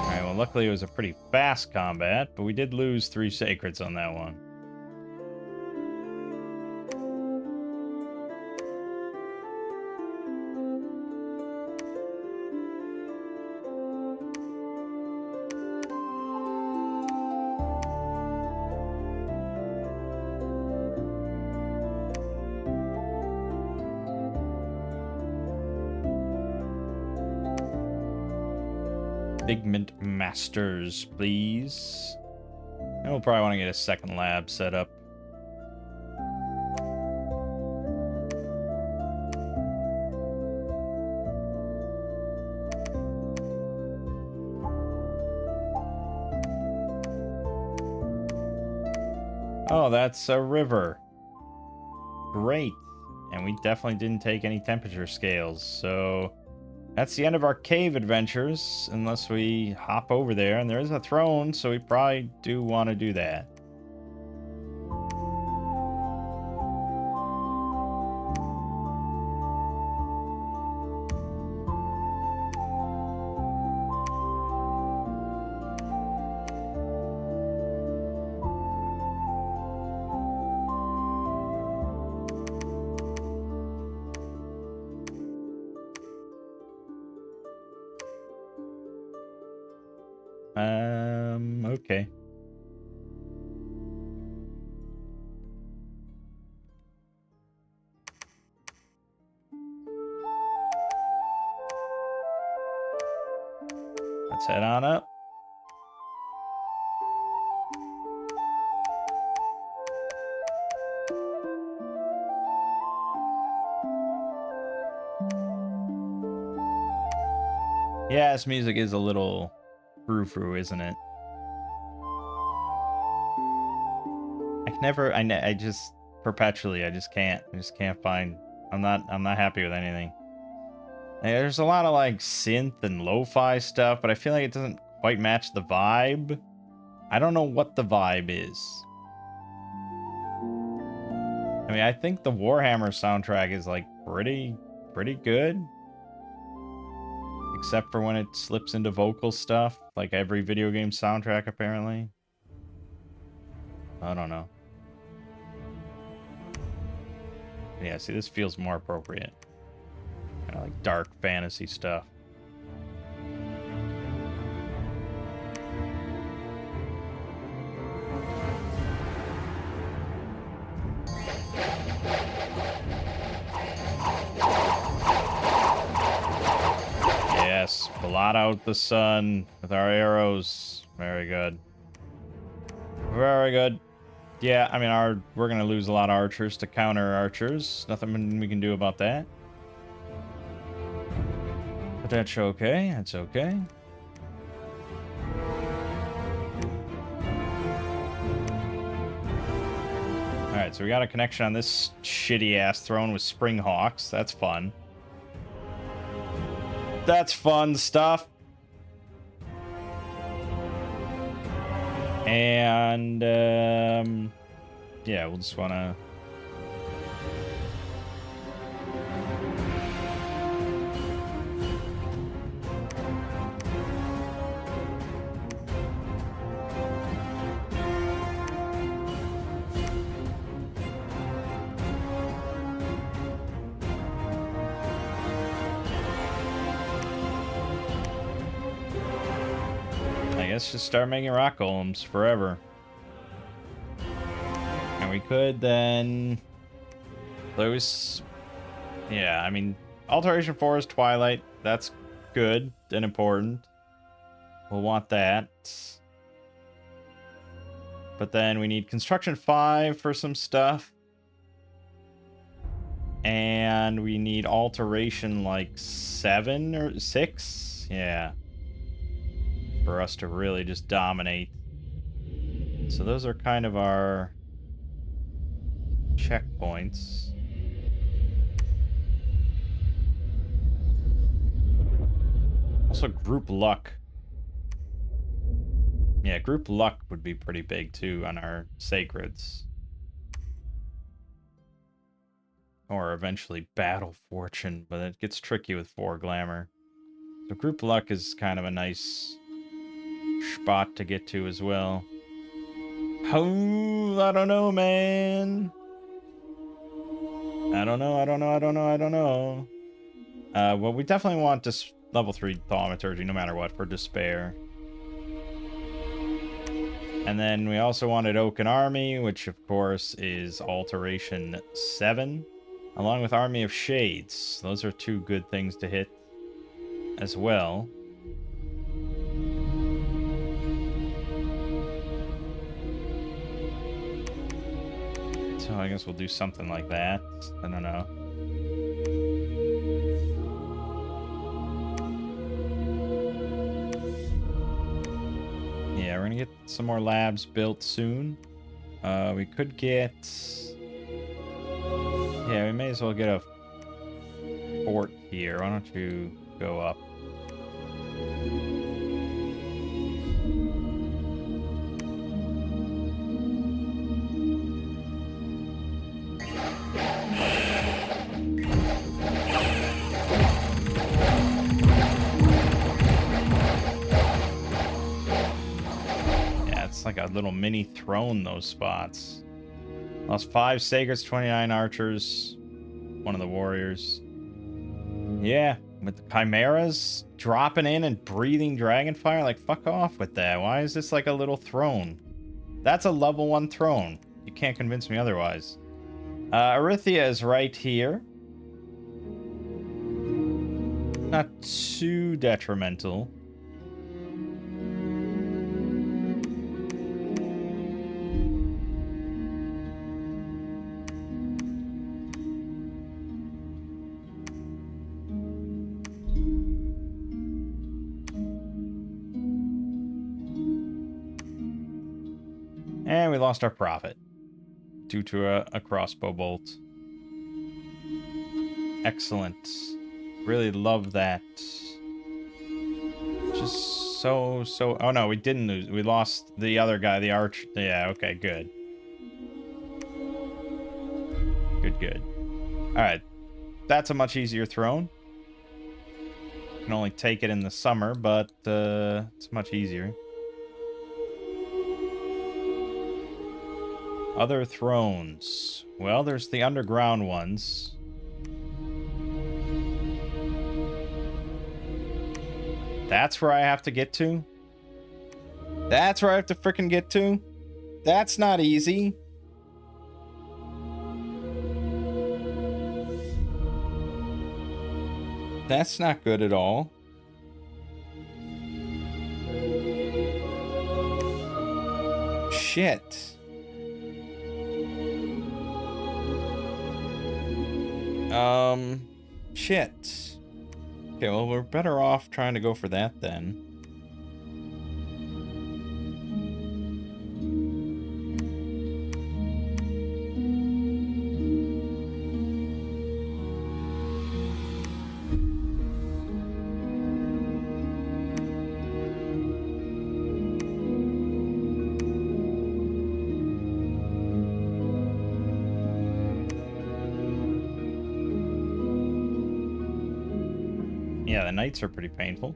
Alright, well luckily it was a pretty fast combat, but we did lose 3 sacreds on that one. Figment Masters, please. And we'll probably want to get a second lab set up. Oh, that's a river. Great. And we definitely didn't take any temperature scales, so that's the end of our cave adventures, unless we hop over there. And there is a throne, so we probably do want to do that. Okay. Let's head on up. Yeah, this music is a little frou-frou, isn't it? I just perpetually, I just can't find, I'm not happy with anything. There's a lot of like synth and lo-fi stuff, but I feel like it doesn't quite match the vibe. I don't know what the vibe is. I mean, I think the Warhammer soundtrack is like pretty good. Except for when it slips into vocal stuff, like every video game soundtrack apparently. I don't know. Yeah, see, this feels more appropriate. Kind of like dark fantasy stuff. Yes, blot out the sun with our arrows. Very good. Very good. Yeah, I mean, we're gonna lose a lot of archers to counter archers. Nothing we can do about that. But that's okay. That's okay. Alright, so we got a connection on this shitty-ass throne with Springhawks. That's fun. That's fun stuff. And, yeah, we'll just want to... I guess just start making rock golems forever. And we could then lose. Yeah, I mean, Alteration 4 is Twilight. That's good and important. We'll want that. But then we need Construction 5 for some stuff. And we need Alteration like 7 or 6. Yeah. For us to really just dominate. So those are kind of our checkpoints. Also, group luck. Yeah, group luck would be pretty big too on our sacreds. Or eventually battle fortune, but it gets tricky with 4 glamour. So group luck is kind of a nice spot to get to as well. Oh, I don't know, man. I don't know. Well, we definitely want this level 3 thaumaturgy no matter what for despair. And then we also wanted Oaken Army, which of course is Alteration 7, along with Army of Shades. Those are 2 good things to hit as well. So I guess we'll do something like that. I don't know. Yeah, we're gonna get some more labs built soon. We could get... Yeah, we may as well get a fort here. Why don't you go up? Like a little mini throne, those spots. Lost 5 sacreds, 29 archers, 1 of the warriors. Yeah, with the chimeras dropping in and breathing dragonfire, like fuck off with that. Why is this like a little throne? That's a level 1 throne. You can't convince me otherwise. Arithia is right here. Not too detrimental. And we lost our prophet due to a crossbow bolt. Excellent. Really love that. Just so... Oh no, we didn't lose. We lost the other guy, the arch. Yeah, okay, good. Good. Alright. That's a much easier throne. You can only take it in the summer, but it's much easier. Other thrones. Well, there's the underground ones. That's where I have to get to? That's where I have to frickin' get to? That's not easy. That's not good at all. Shit. Shit. Okay, well, we're better off trying to go for that then. Yeah, the knights are pretty painful.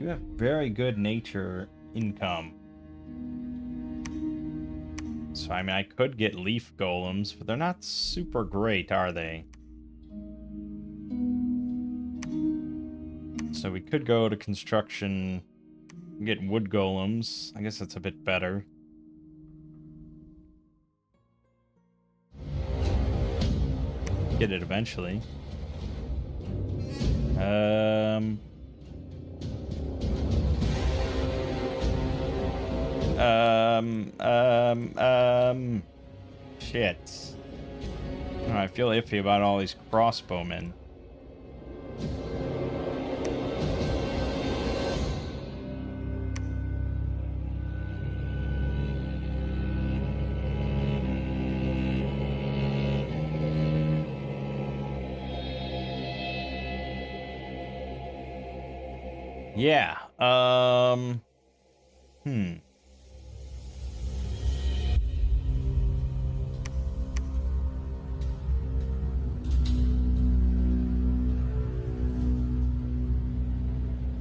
You have very good nature income. So, I mean, I could get leaf golems, but they're not super great, are they? So we could go to construction, get wood golems. I guess that's a bit better. Get it eventually. Shit. I feel iffy about all these crossbowmen. Yeah.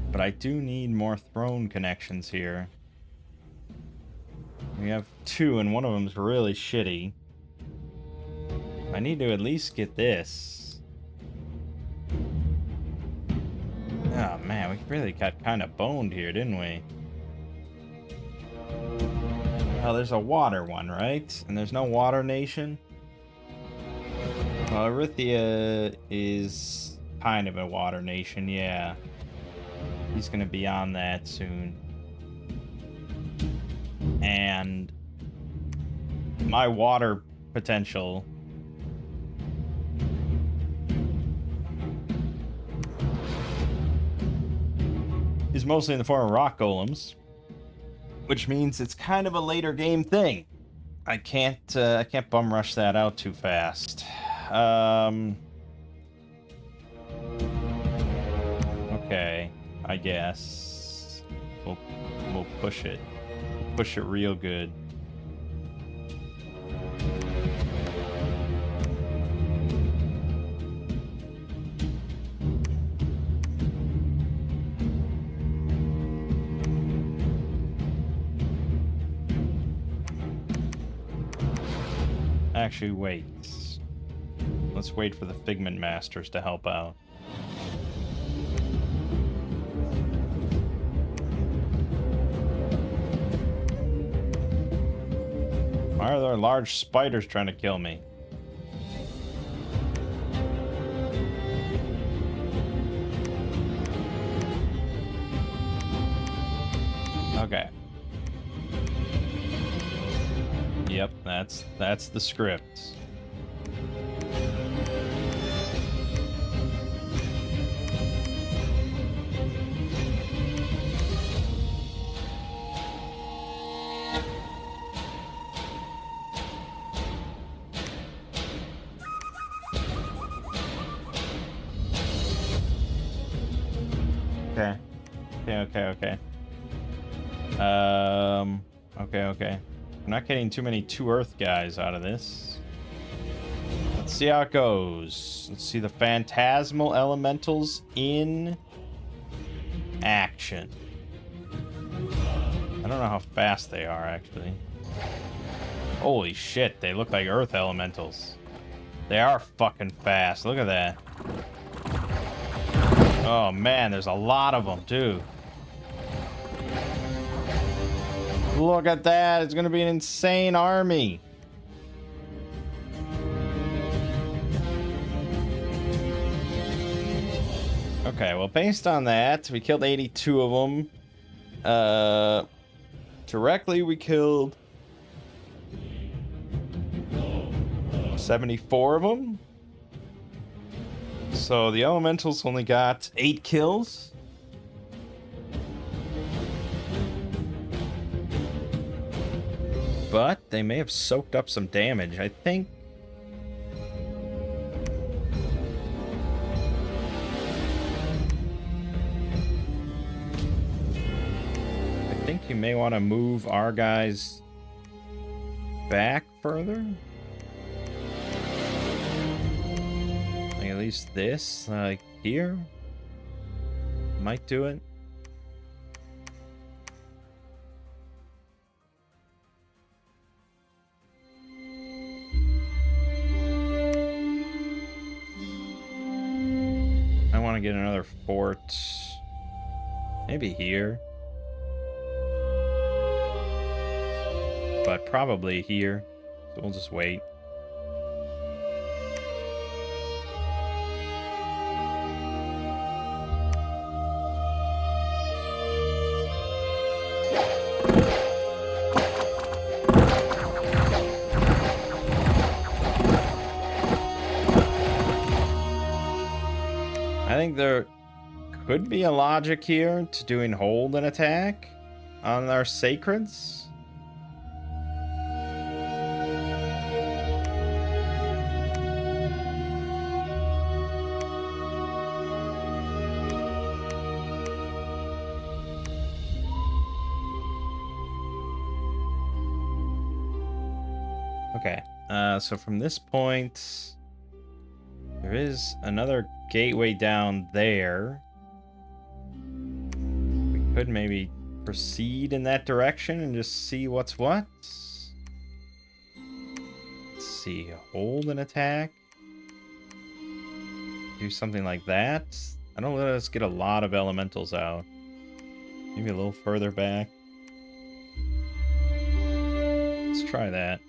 But I do need more throne connections here. We have 2, and one of them's really shitty. I need to at least get this. Oh man, we really got kind of boned here, didn't we? Oh, there's a water one, right? And there's no water nation? Well, Erythia is kind of a water nation, yeah. He's gonna be on that soon. And my water potential is mostly in the form of rock golems, which means it's kind of a later game thing. I can't bum rush that out too fast. Okay, I guess we'll push it real good. Actually, wait. Let's wait for the Figment Masters to help out. Why are there large spiders trying to kill me? Okay. Yep, that's the script. Okay. Okay. I'm not getting too many 2 Earth guys out of this. Let's see how it goes. Let's see the Phantasmal Elementals in action. I don't know how fast they are, actually. Holy shit, they look like Earth Elementals. They are fucking fast. Look at that. Oh man, there's a lot of them, too. Look at that. It's going to be an insane army. Okay, well, based on that, we killed 82 of them. Directly, we killed 74 of them. So the elementals only got 8 kills. But they may have soaked up some damage. I think you may want to move our guys back further. Like at least this, like here, might do it. I want to get another fort, maybe here. But probably here, so we'll just wait. I think there could be a logic here to doing hold and attack on our sacreds. Okay, so from this point, there is another gateway down there. We could maybe proceed in that direction and just see what's what. Let's see, hold an attack. Do something like that. I don't let us get a lot of elementals out. Maybe a little further back. Let's try that.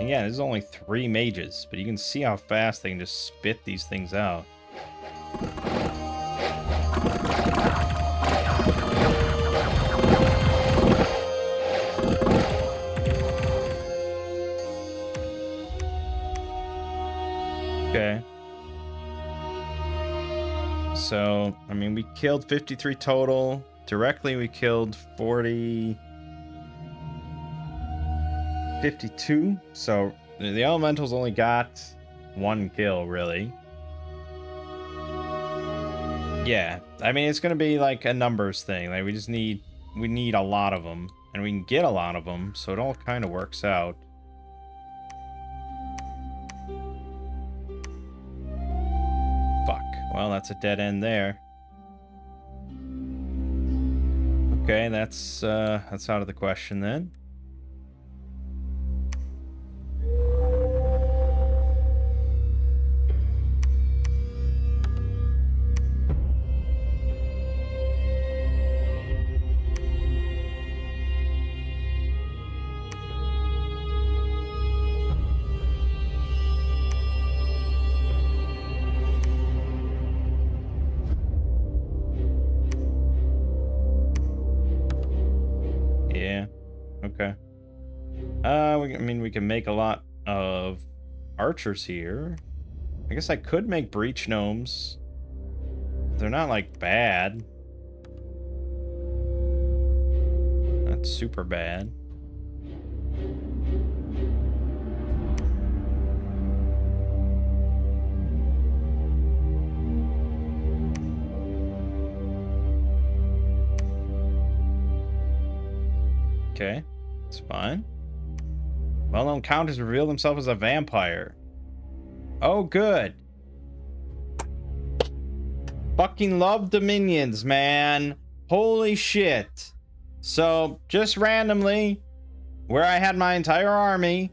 Yeah, there's only 3 mages, but you can see how fast they can just spit these things out. Okay. So, I mean, we killed 53 total. Directly, we killed 52. So the elementals only got 1 kill, really. Yeah, I mean, it's gonna be like a numbers thing. Like we need a lot of them, and we can get a lot of them, so it all kind of works out. Fuck. Well, that's a dead end there. Okay, that's out of the question then. Okay. I mean, we can make a lot of archers here. I guess I could make breach gnomes. They're not, like, bad. Not super bad. Okay, it's fine. Well-known count has revealed himself as a vampire. Oh, good. Fucking love Dominions, man. Holy shit. So, just randomly, where I had my entire army,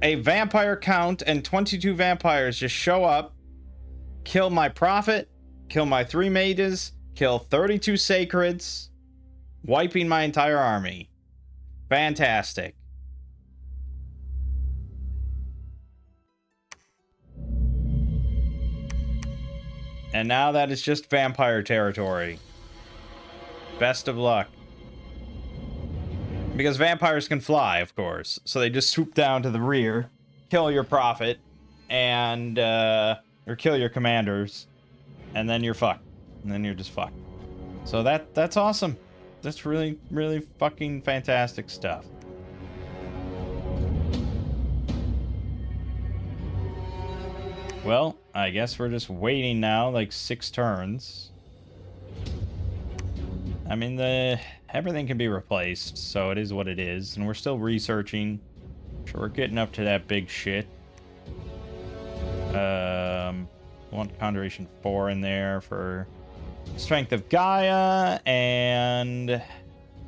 a vampire count and 22 vampires just show up, kill my prophet, kill my 3 mages, kill 32 sacreds. Wiping my entire army. Fantastic. And now that is just vampire territory. Best of luck. Because vampires can fly, of course. So they just swoop down to the rear, kill your prophet, and, or kill your commanders, and then you're fucked. And then you're just fucked. So that's awesome. That's really, really fucking fantastic stuff. Well, I guess we're just waiting now, like 6 turns. I mean, everything can be replaced, so it is what it is. And we're still researching. So we're getting up to that big shit. Want Conjuration 4 in there for Strength of Gaia, and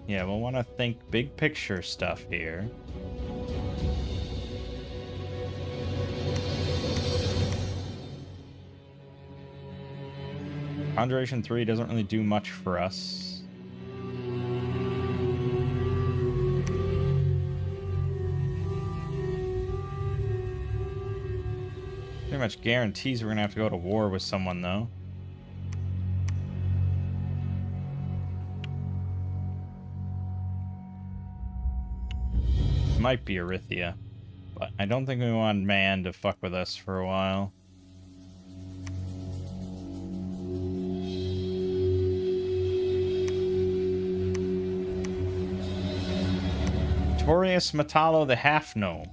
yeah, we'll want to think big picture stuff here. Conjuration 3 doesn't really do much for us. Pretty much guarantees we're gonna have to go to war with someone, though. Might be Erythia, but I don't think we want man to fuck with us for a while. Torius Metallo the Half-Gnome.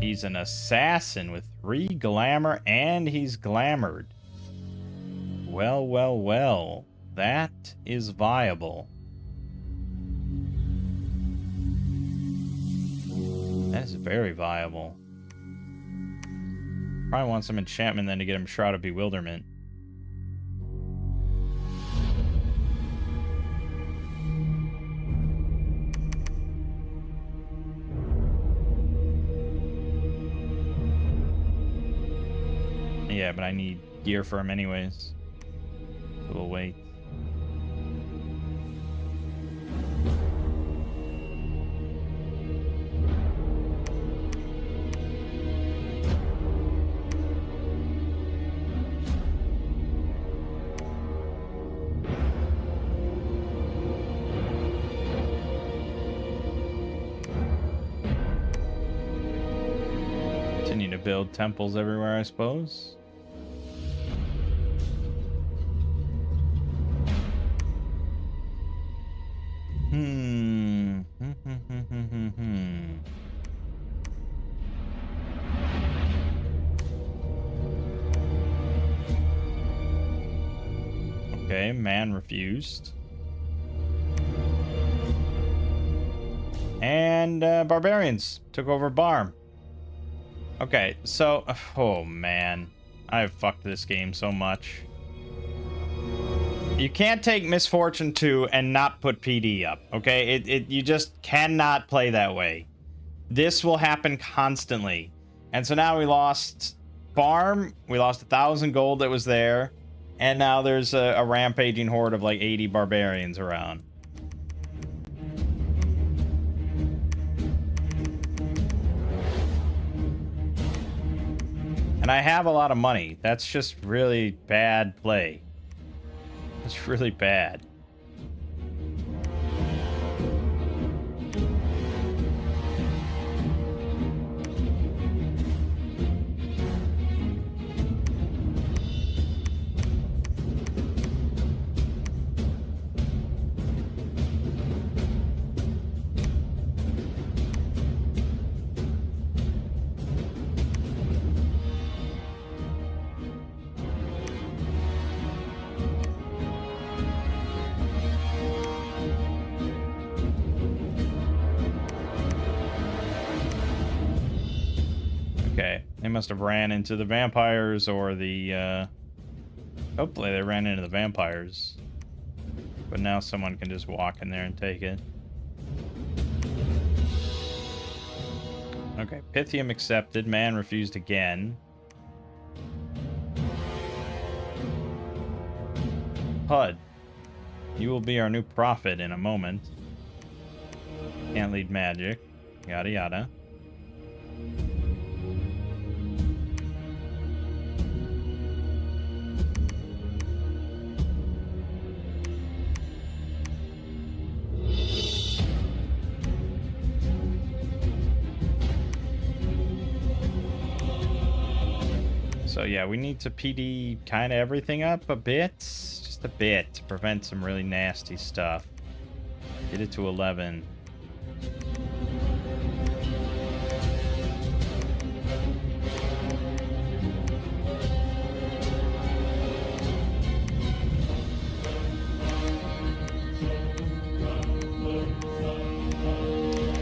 He's an assassin with 3 glamour, and he's glamored. Well, well, well. That is viable. That is very viable. Probably want some enchantment then to get him Shroud of Bewilderment. Yeah, but I need gear for him anyways. So we'll wait. Continue to build temples everywhere, I suppose. Okay, man refused. And barbarians took over Barm. Okay, so oh man, I've fucked this game so much. You can't take Misfortune 2 and not put PD up, okay? You just cannot play that way. This will happen constantly. And so now we lost Farm, we lost 1,000 gold that was there, and now there's a rampaging horde of like 80 barbarians around. And I have a lot of money. That's just really bad play. It's really bad. They must have ran into the vampires or the, hopefully they ran into the vampires. But now someone can just walk in there and take it. Okay, Pythium accepted. Man refused again. HUD. You will be our new prophet in a moment. Can't lead magic. Yada yada. So yeah, we need to PD kind of everything up a bit. Just a bit to prevent some really nasty stuff. Get it to 11.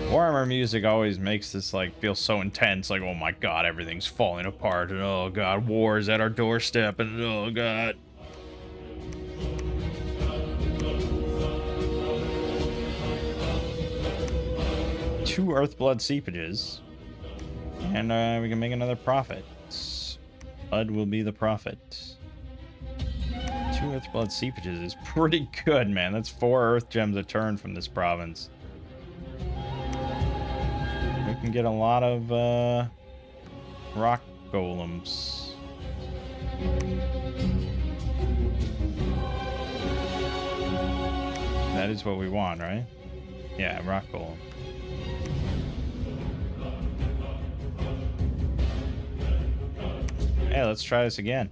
Warhammer music always makes this like feel so intense, like oh my god, everything's falling apart, and oh god, war is at our doorstep, and oh god. Two Earthblood seepages, and we can make another prophet. Bud will be the prophet. Two Earthblood seepages is pretty good, man. That's 4 Earth Gems a turn from this province. We can get a lot of rock golems. That is what we want, right? Yeah, rock golem. Hey, let's try this again.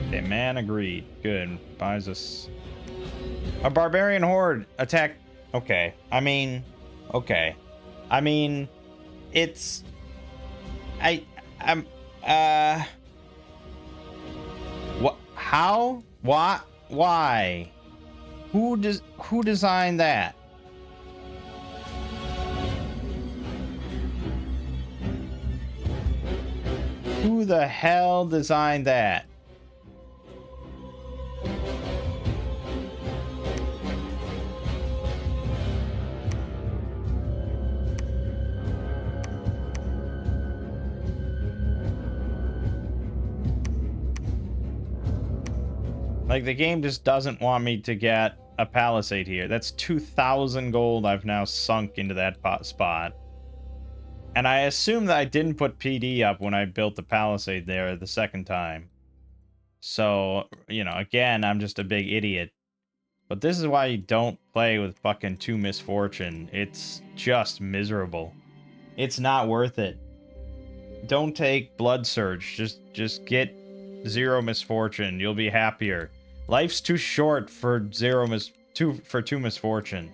Okay, man agreed. Good. Buys us a barbarian horde attack. Okay. I mean, okay. I mean, it's what, how, what, why, who designed that? Who the hell designed that? Like, the game just doesn't want me to get a palisade here. That's 2,000 gold I've now sunk into that spot. And I assume that I didn't put PD up when I built the palisade there the second time. So, you know, again, I'm just a big idiot. But this is why you don't play with fucking 2 misfortune. It's just miserable. It's not worth it. Don't take Blood Surge. Just get 0 misfortune. You'll be happier. Life's too short for 2 misfortune.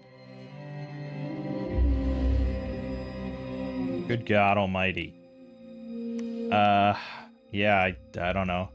Good God Almighty. Yeah, I don't know.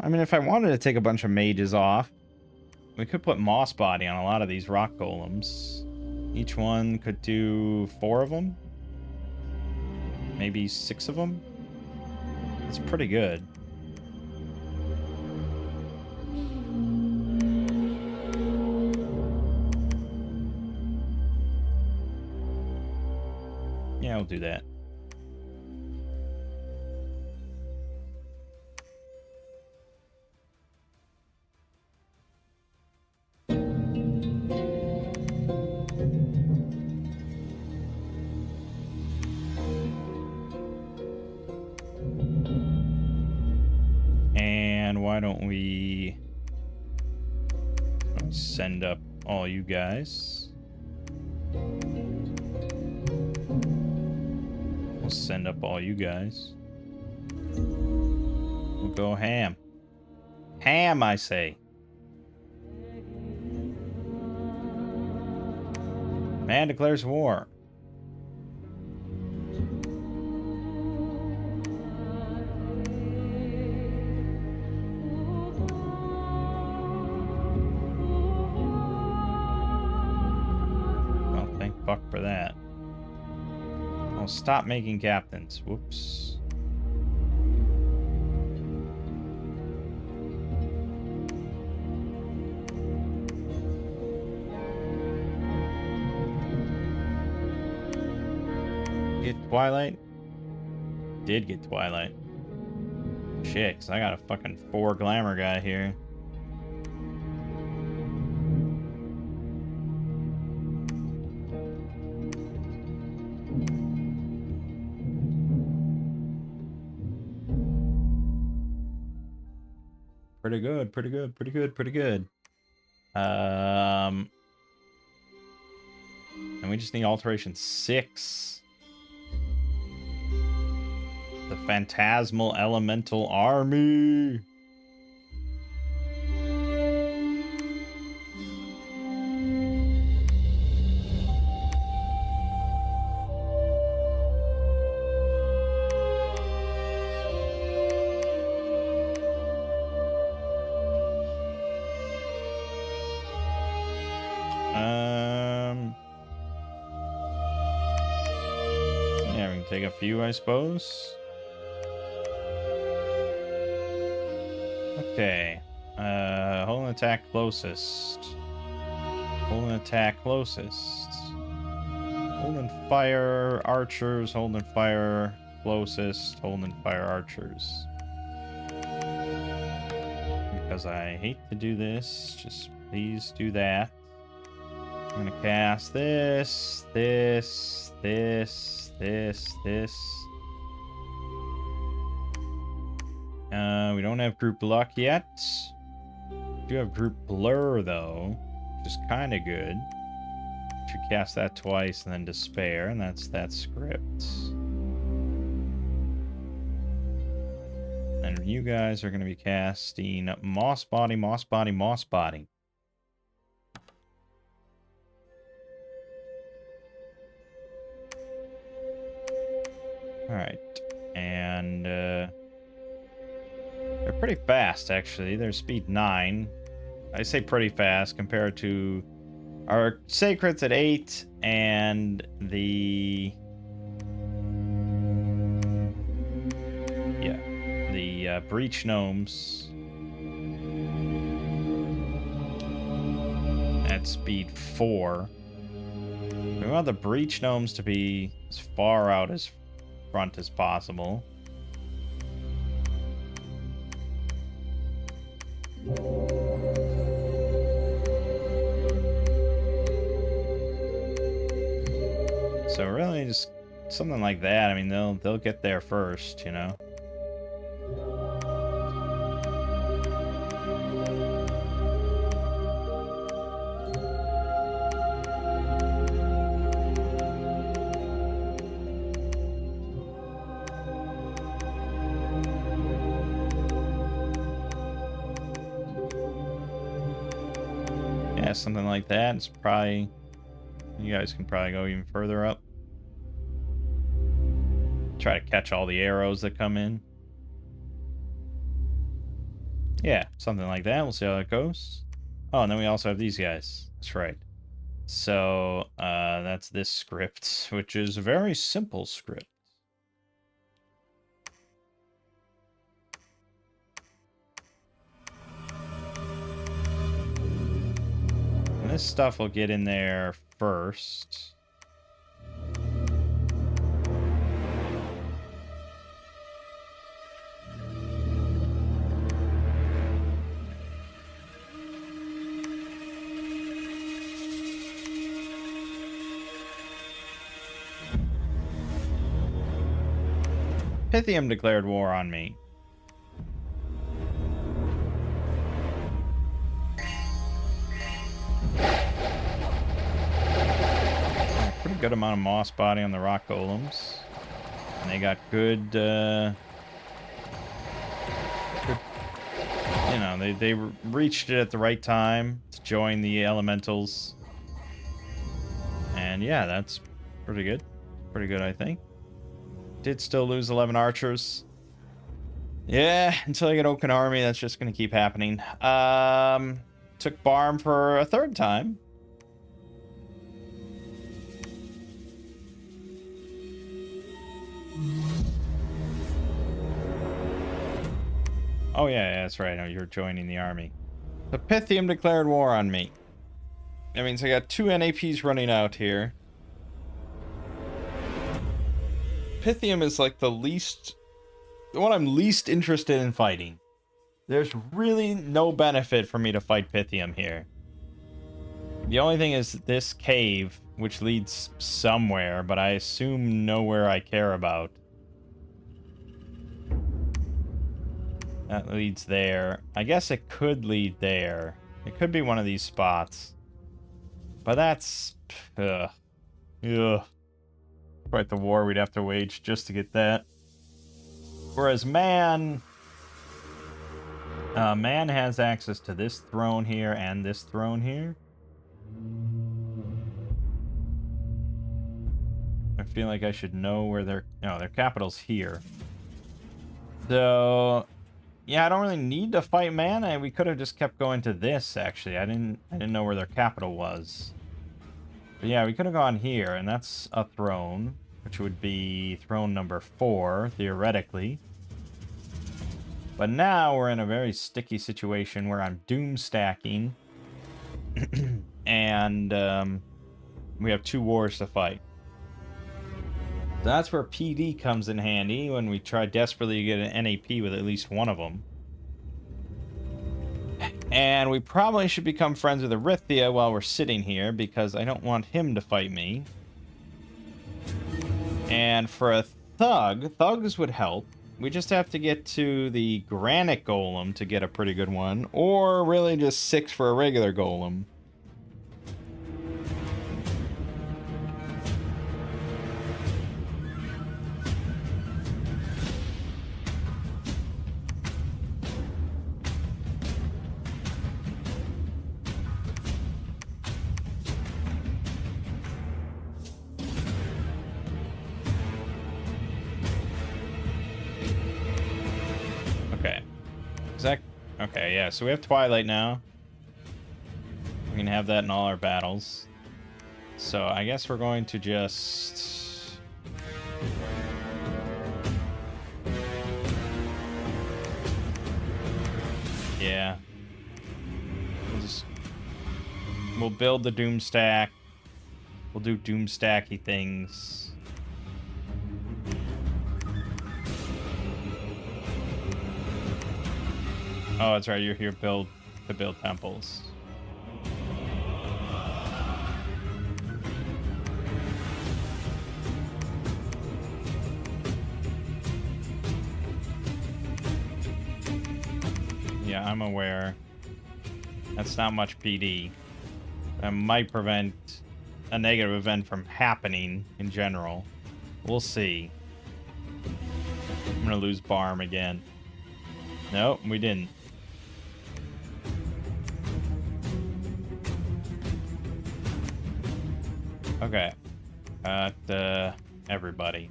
I mean, if I wanted to take a bunch of mages off, we could put Moss Body on a lot of these rock golems. Each one could do 4 of them. Maybe 6 of them. It's pretty good. Yeah, I'll do that. Why don't we send up all you guys? We'll send up all you guys. We'll go ham. Ham, I say. Man declares war. Well, thank fuck for that. I'll stop making captains. Whoops. Get Twilight? Did get Twilight. Shit, 'cause I got a fucking 4 glamour guy here. Pretty good, pretty good, pretty good, pretty good. And we just need alteration 6. The Phantasmal Elemental Army. Yeah, we can take a few, I suppose. Okay. Hold an attack closest. Hold an attack closest. Hold and fire archers. Hold and fire closest. Hold and fire archers. Because I hate to do this, just please do that. I'm gonna cast this, this, this, this, this. We don't have group luck yet. We do have group blur though, which is kind of good. Should cast that twice and then despair, and that's that script. And you guys are going to be casting Moss Body, Moss Body, Moss Body. Alright. And they're pretty fast, actually. They're speed 9. I say pretty fast compared to our Sacred's at 8 and the... yeah. The Breach Gnomes at speed 4. We want the Breach Gnomes to be as far out as front as possible. So really just something like that. I mean, they'll get there first, you know. Yeah, something like that. It's probably, you guys can probably go even further up. Try to catch all the arrows that come in. Yeah, something like that. We'll see how it goes. Oh, and then we also have these guys. That's right. So, that's this script, which is a very simple script. And this stuff will get in there first. Pythium declared war on me. Pretty good amount of moss body on the rock golems. And they got good, good, you know, they reached it at the right time to join the elementals. And And yeah, that's pretty good. Pretty good, I think. Did still lose 11 archers. Yeah, until I get Oaken Army, that's just going to keep happening. Took Barm for a third time. Oh, yeah, that's right. No, you're joining the army. The Pythium declared war on me. That means I got 2 NAPs running out here. Pythium is like the one I'm least interested in fighting. There's really no benefit for me to fight Pythium here. The only thing is this cave, which leads somewhere, but I assume nowhere I care about. That leads there. I guess it could lead there. It could be one of these spots. But that's... Ugh. Ugh. Quite the war we'd have to wage just to get that. Whereas Man has access to this throne here and this throne here. I feel like I should know where their capital's here. So yeah, I don't really need to fight Man. We could have just kept going to this actually. I didn't know where their capital was. But yeah, we could have gone here, and that's a throne, which would be throne number 4, theoretically. But now we're in a very sticky situation where I'm doom stacking. And we have 2 wars to fight. So that's where PD comes in handy when we try desperately to get an NAP with at least one of them. And we probably should become friends with Arithia while we're sitting here, because I don't want him to fight me. And for a thugs would help. We just have to get to the Granite Golem to get a pretty good one, or really just 6 for a regular Golem. Okay, yeah, so we have Twilight now. We can have that in all our battles. So I guess we're going to just... Yeah. We'll build the Doom Stack. We'll do Doom Stacky things. Oh, that's right. You're here to build temples. Yeah, I'm aware. That's not much PD. That might prevent a negative event from happening in general. We'll see. I'm gonna lose Barm again. Nope, we didn't. Okay. Got everybody.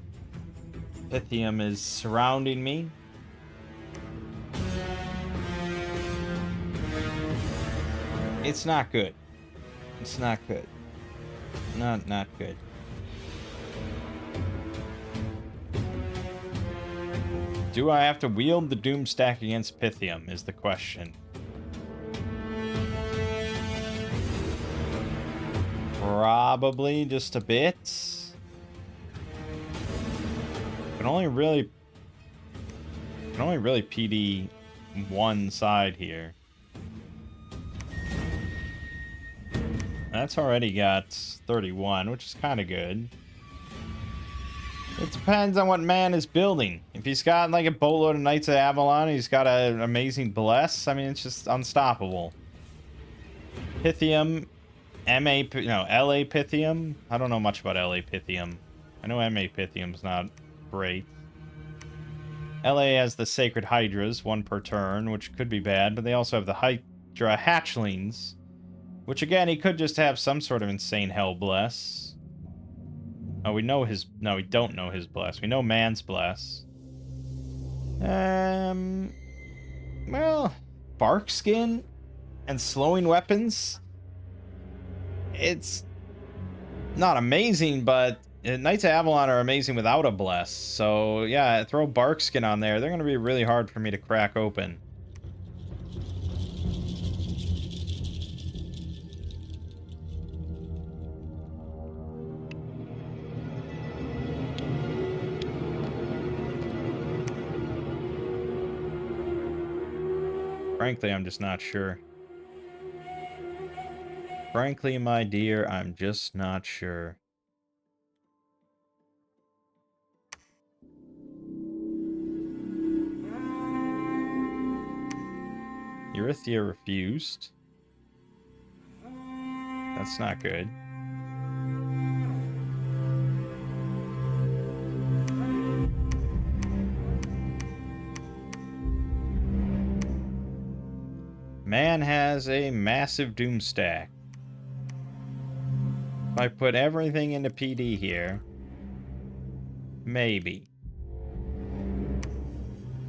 Pythium is surrounding me. It's not good. It's not good. Not good. Do I have to wield the Doom Stack against Pythium is the question. Probably just a bit. Can only really PD one side here. That's already got 31, which is kind of good. It depends on what Man is building. If he's got like a boatload of Knights of Avalon, he's got an amazing Bless. I mean, it's just unstoppable. Pythium, LA Pythium. I don't know much about LA Pythium. I know MA Pythium's not great. LA has the Sacred Hydras, 1 per turn, which could be bad, but they also have the Hydra Hatchlings, which again, he could just have some sort of insane Hell Bless. Oh, we know his... No, we don't know his bless. We know Mann's bless. Well, bark skin and slowing weapons. It's not amazing, but Knights of Avalon are amazing without a bless. So yeah, throw bark skin on there. They're going to be really hard for me to crack open. Frankly, I'm just not sure. Frankly, my dear, I'm just not sure. Eurythia refused. That's not good. Man has a massive doom stack. If I put everything into PD here, maybe.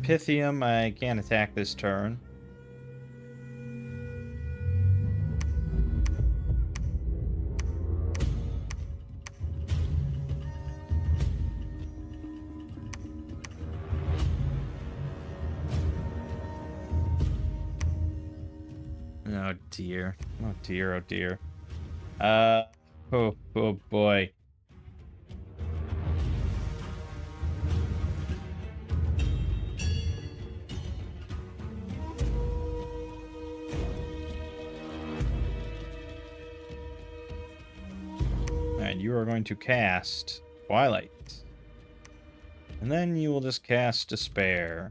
Pythium, I can't attack this turn. Oh dear. Oh dear, oh dear. Oh boy. And you are going to cast Twilight. And then you will just cast Despair.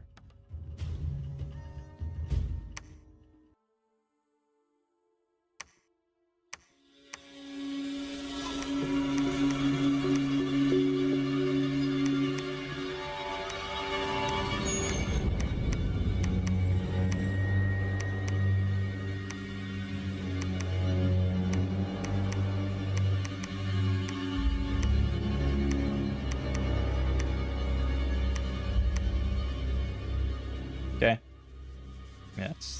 Okay.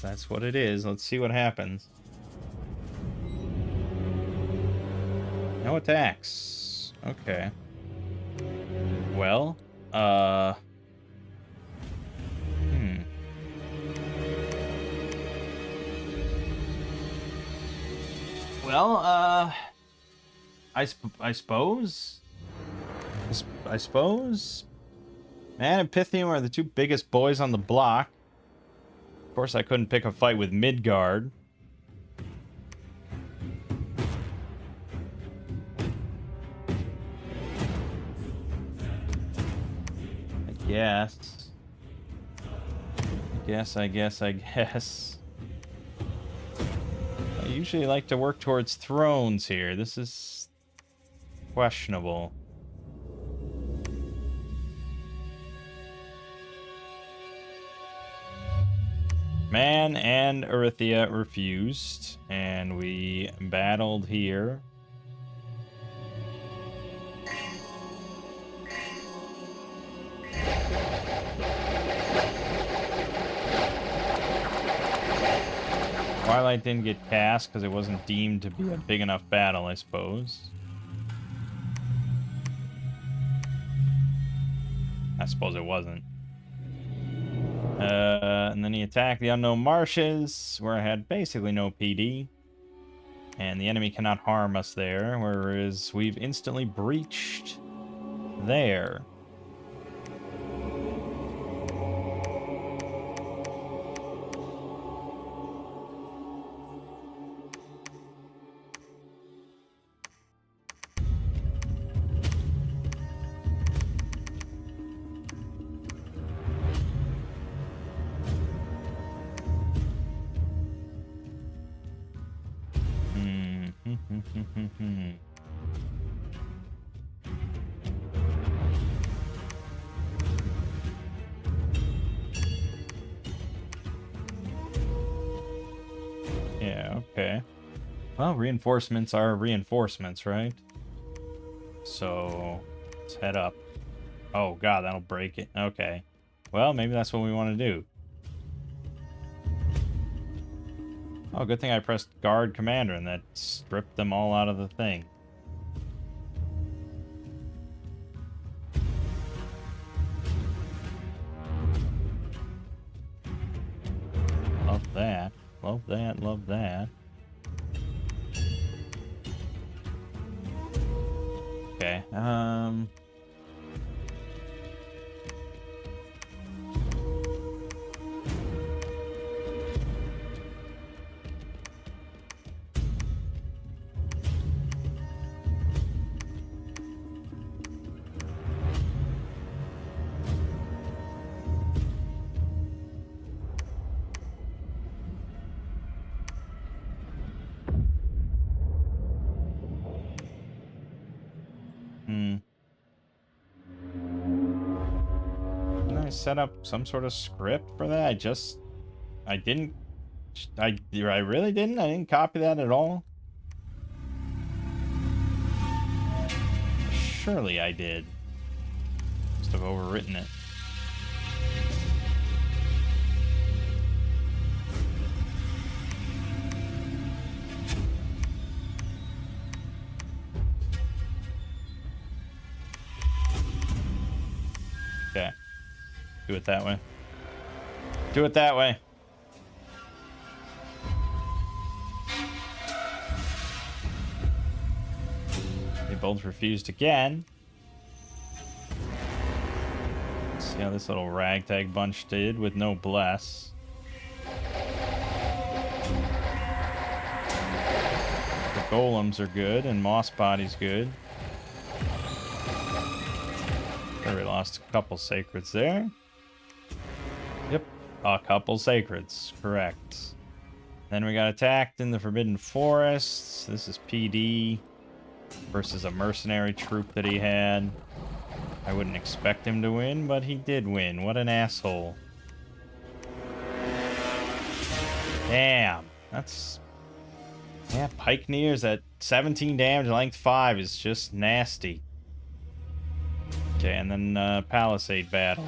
That's what it is. Let's see what happens. No attacks. Okay. Well, Well, I suppose? I suppose? Man and Pythium are the two biggest boys on the block. Of course, I couldn't pick a fight with Midgard. I guess. I usually like to work towards thrones here. This is questionable. Man and Eurythia refused, and we battled here. Twilight didn't get cast because it wasn't deemed to be a big enough battle, I suppose. I suppose it wasn't. And then he attacked the Unknown Marshes, where I had basically no PD. And the enemy cannot harm us there, whereas we've instantly breached there. Yeah, okay. Well, reinforcements are reinforcements, right? So let's head up. Oh god, that'll break it. Okay. Well, maybe that's what we want to do. Oh, good thing I pressed guard commander and that stripped them all out of the thing. Love that. Love that. Love that. Okay. Didn't I set up some sort of script for that? I didn't. I really didn't. I didn't copy that at all. Surely I did. Must have overwritten it. Okay. Do it that way. Do it that way. They both refused again. Let's see how this little ragtag bunch did with no bless. The golems are good and moss body's good. We lost a couple sacreds there. Yep, a couple sacreds, correct. Then we got attacked in the Forbidden Forests. This is PD versus a mercenary troop that he had. I wouldn't expect him to win, but he did win. What an asshole. Damn, that's... Yeah, Pike Nears at 17 damage, length 5 is just nasty. Okay, and then Palisade Battle.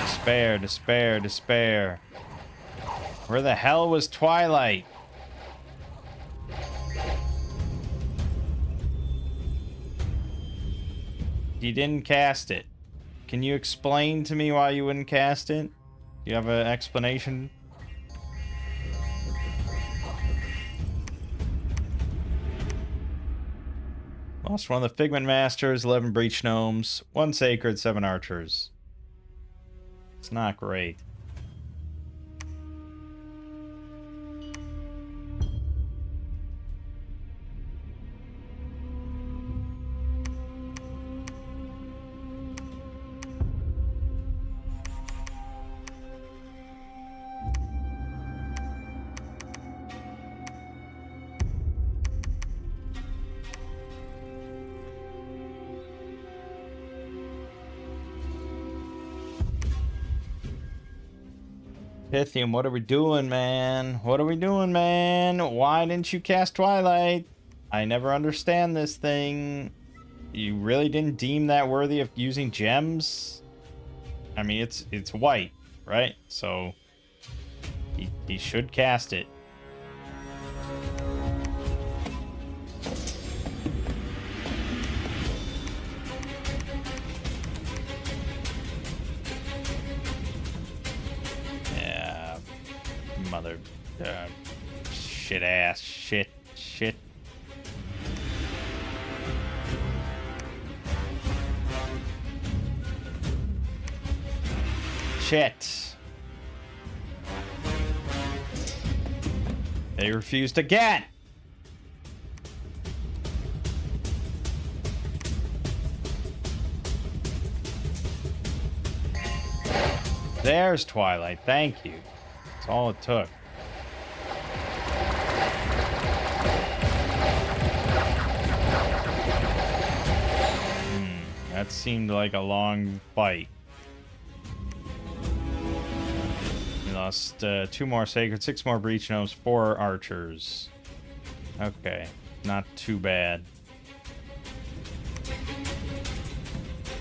Despair, despair, despair. Where the hell was Twilight? You didn't cast it. Can you explain to me why you wouldn't cast it? Do you have an explanation? Lost one of the Figment Masters, 11 Breach Gnomes, 1 Sacred, 7 Archers. It's not great. Pythium, what are we doing, man? What are we doing, man? Why didn't you cast Twilight? I never understand this thing. You really didn't deem that worthy of using gems? I mean, it's white, right? So he should cast it. Mother, shit ass, shit. Shit. They refused again. There's Twilight, thank you. That's all it took. That seemed like a long fight. lost 2 more sacred, 6 more breach gnomes, 4 archers. Okay, not too bad.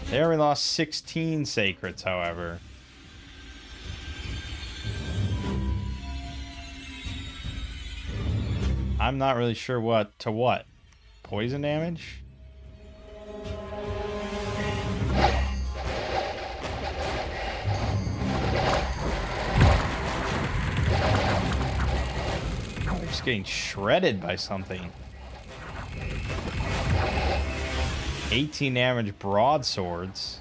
There we lost 16 sacreds, however. I'm not really sure what to what. Poison damage? They're just getting shredded by something. 18 damage broadswords.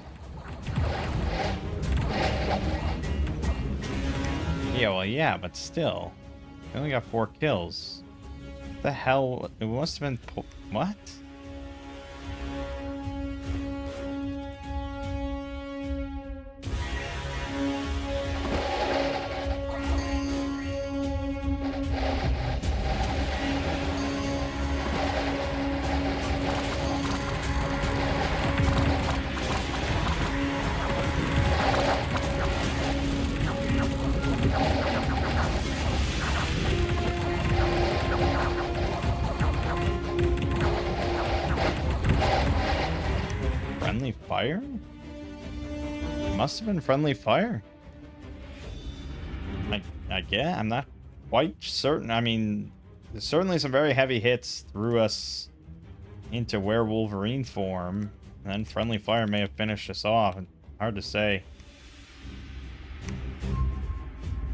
Yeah, well, yeah, but still. They only got 4 kills. What the hell? It must have been... What? Friendly fire? Must have been friendly fire. I guess I'm not quite certain. I mean, there's certainly some very heavy hits threw us into werewolverine form, and then friendly fire may have finished us off. Hard to say.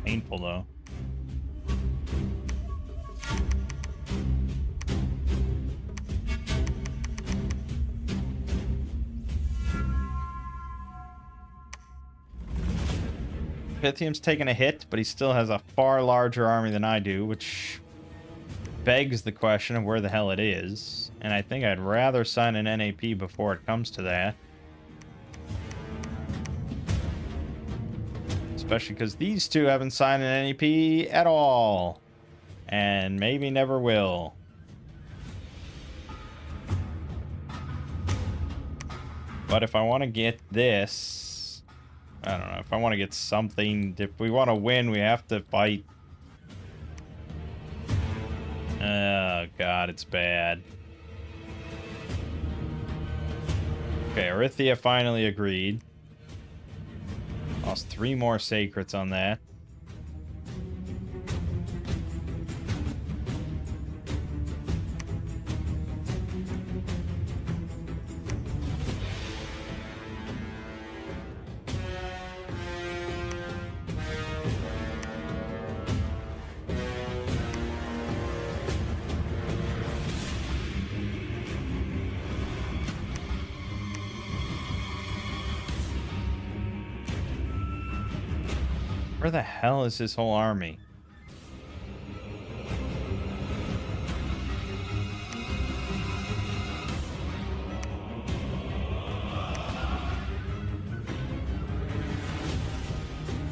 Painful though. Pythium's taken a hit, but he still has a far larger army than I do, which begs the question of where the hell it is. And I think I'd rather sign an NAP before it comes to that. Especially because these two haven't signed an NAP at all. And maybe never will. But if I want to get this... I don't know, if I want to get something, if we want to win, we have to fight. Oh, God, it's bad. Okay, Arithia finally agreed. Lost 3 more sacreds on that. Where the hell is his whole army?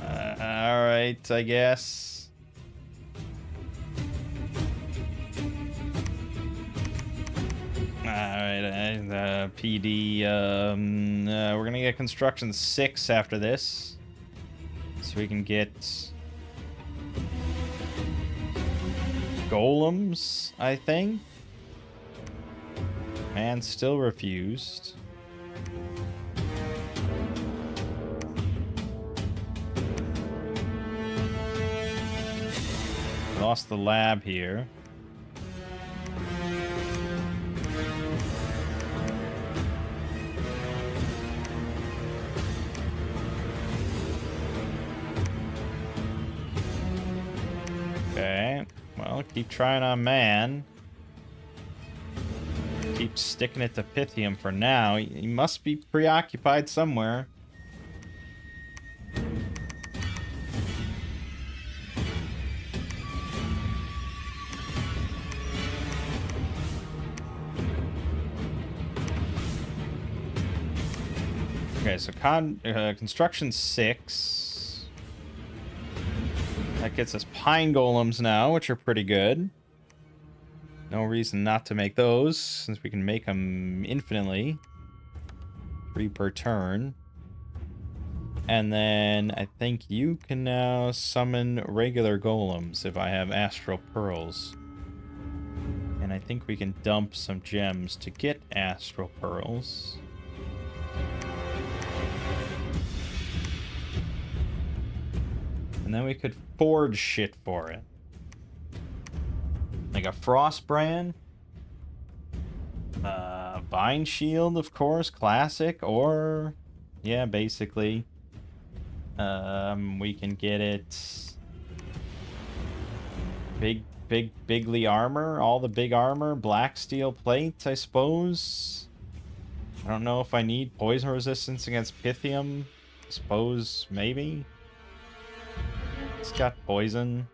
Alright, I guess. Alright, PD. We're gonna get construction 6 after this. So we can get golems, I think. Man still refused. Lost the lab here. Okay, well, keep trying on man. Keep sticking it to Pythium for now. He must be preoccupied somewhere. Okay, so construction 6. That gets us pine golems now, which are pretty good. No reason not to make those, since we can make them infinitely. 3 per turn. And then I think you can now summon regular golems if I have astral pearls. And I think we can dump some gems to get astral pearls. And then we could forge shit for it. Like a Frostbrand. Vine Shield, of course, classic, or... Yeah, basically. We can get it... Bigly armor, all the big armor, black steel plate, I suppose. I don't know if I need poison resistance against Pythium. I suppose, maybe. It's got poison.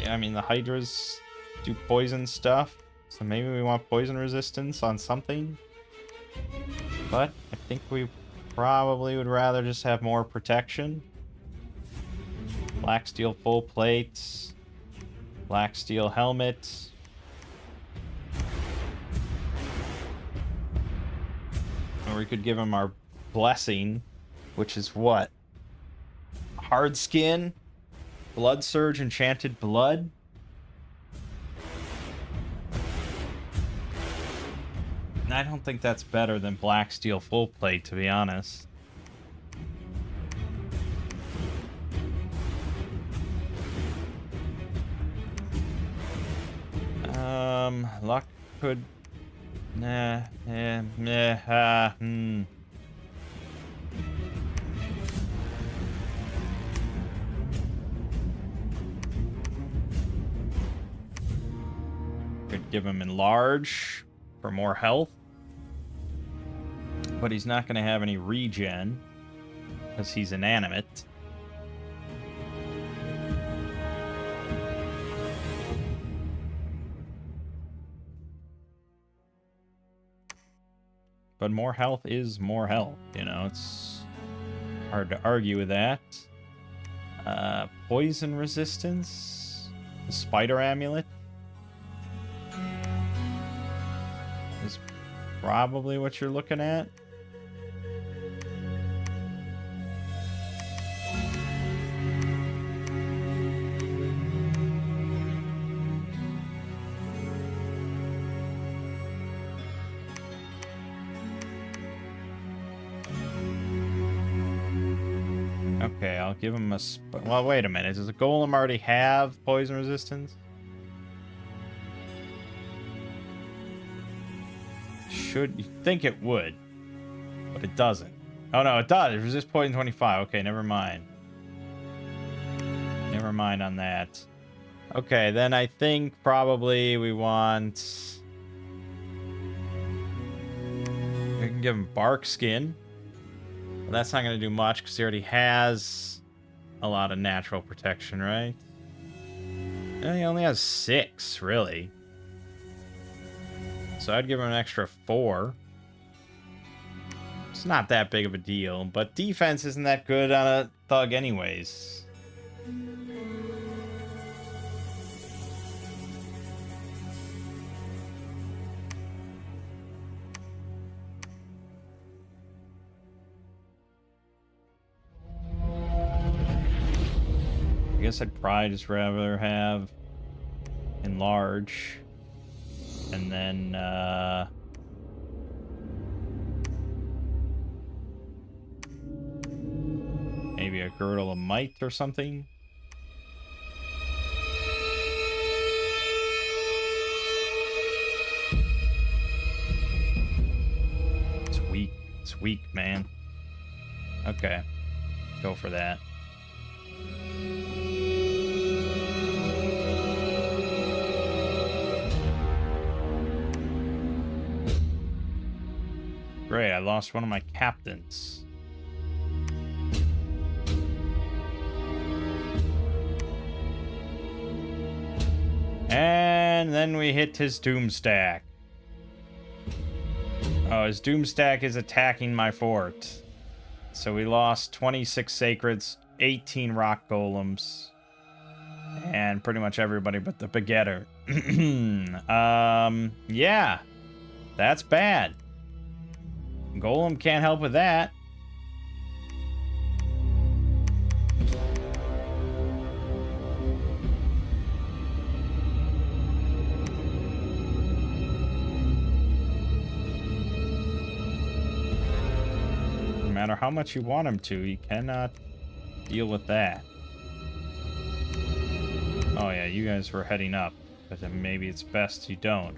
Yeah, I mean, the Hydras do poison stuff, so maybe we want poison resistance on something. But I think we probably would rather just have more protection. Black steel full plates. Black steel helmet. Or we could give him our blessing, which is what? Hard skin? Blood surge, enchanted blood? I don't think that's better than black steel full plate, to be honest. Luck could... Nah, Could give him enlarge for more health. But he's not going to have any regen because he's inanimate. But more health is more health, you know, it's hard to argue with that. Poison resistance? The spider amulet? Is probably what you're looking at. Okay, I'll give him a... Well, wait a minute. Does the golem already have poison resistance? Should... You think it would. But it doesn't. Oh, no, it does. It resists poison 25. Okay, never mind. Never mind on that. Okay, then I think probably we want... We can give him bark skin. But that's not going to do much because he already has a lot of natural protection, right? And he only has 6, really. So I'd give him an extra 4. It's not that big of a deal, but defense isn't that good on a thug anyways. I guess I'd probably just rather have enlarge and then maybe a girdle of might or something. It's weak, man. Okay, go for that. Great, I lost one of my captains. And then we hit his Doomstack. Oh, his Doomstack is attacking my fort. So we lost 26 Sacreds, 18 Rock Golems, and pretty much everybody but the Begetter. Yeah. That's bad. Golem can't help with that. No matter how much you want him to, he cannot deal with that. Oh yeah, you guys were heading up, but then maybe it's best you don't.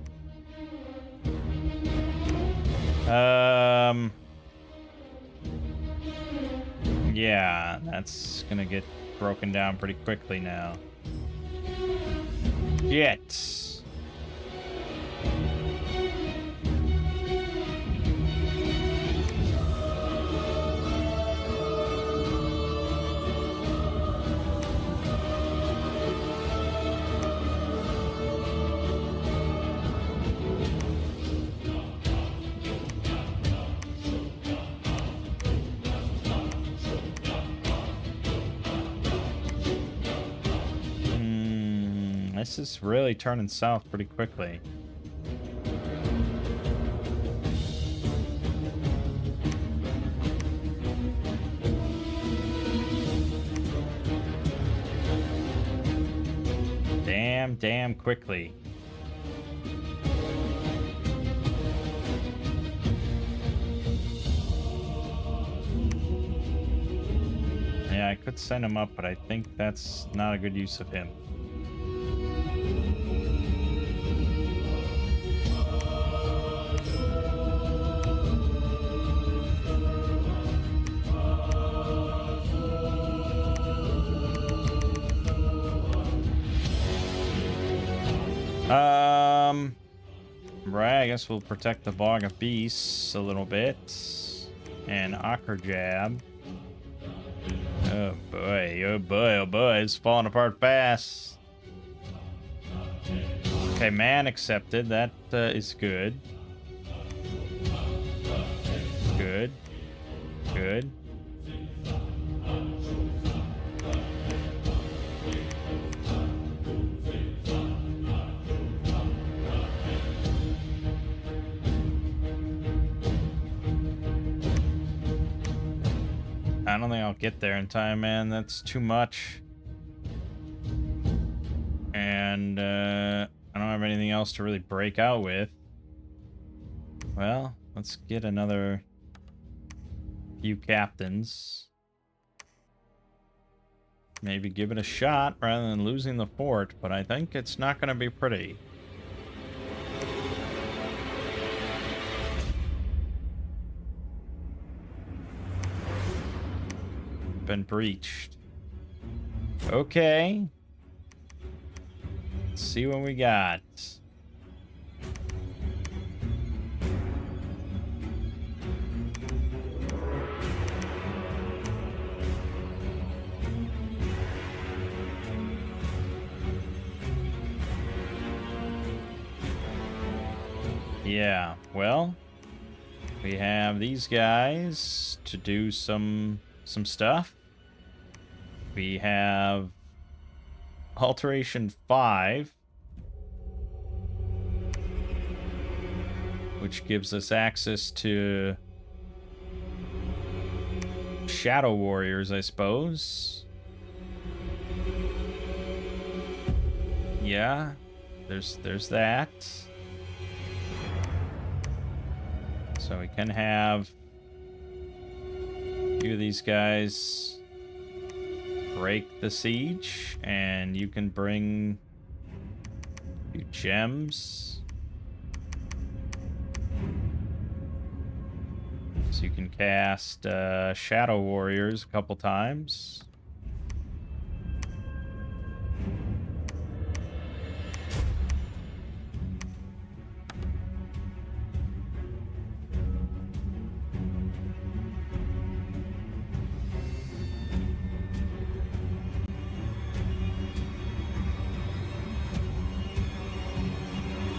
Yeah, that's gonna get broken down pretty quickly now. Shit. This is really turning south pretty quickly. Damn quickly. Yeah, I could send him up, but I think that's not a good use of him. Right, I guess we'll protect the Bog of Beasts a little bit. And Jab. Oh boy, oh boy, oh boy, it's falling apart fast. Okay, man accepted. That is good. Good. Good. I don't think I'll get there in time, man. That's too much. And I don't have anything else to really break out with. Well, let's get another few captains. Maybe give it a shot rather than losing the fort, but I think it's not going to be pretty. Been breached. Okay. Let's see what we got. Yeah, well, we have these guys to do some stuff. We have Alteration 5, which gives us access to Shadow Warriors, I suppose. Yeah, there's that. So we can have a few of these guys break the siege, and you can bring a few gems. So you can cast Shadow Warriors a couple times.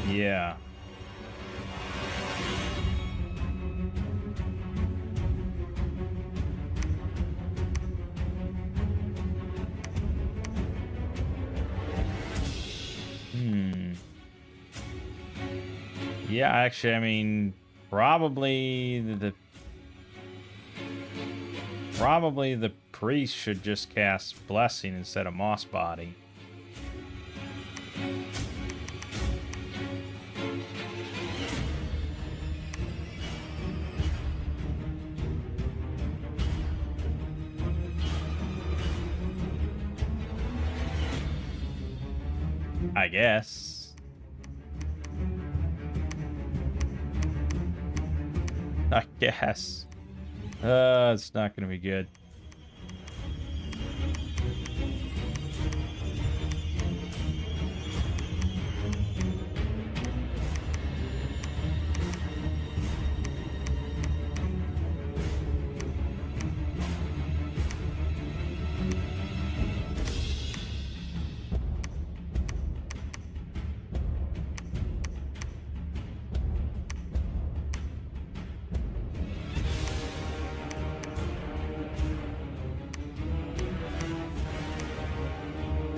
Yeah. Yeah, actually, I mean, probably the priest should just cast Blessing instead of Moss Body. I guess. I guess. It's not gonna be good.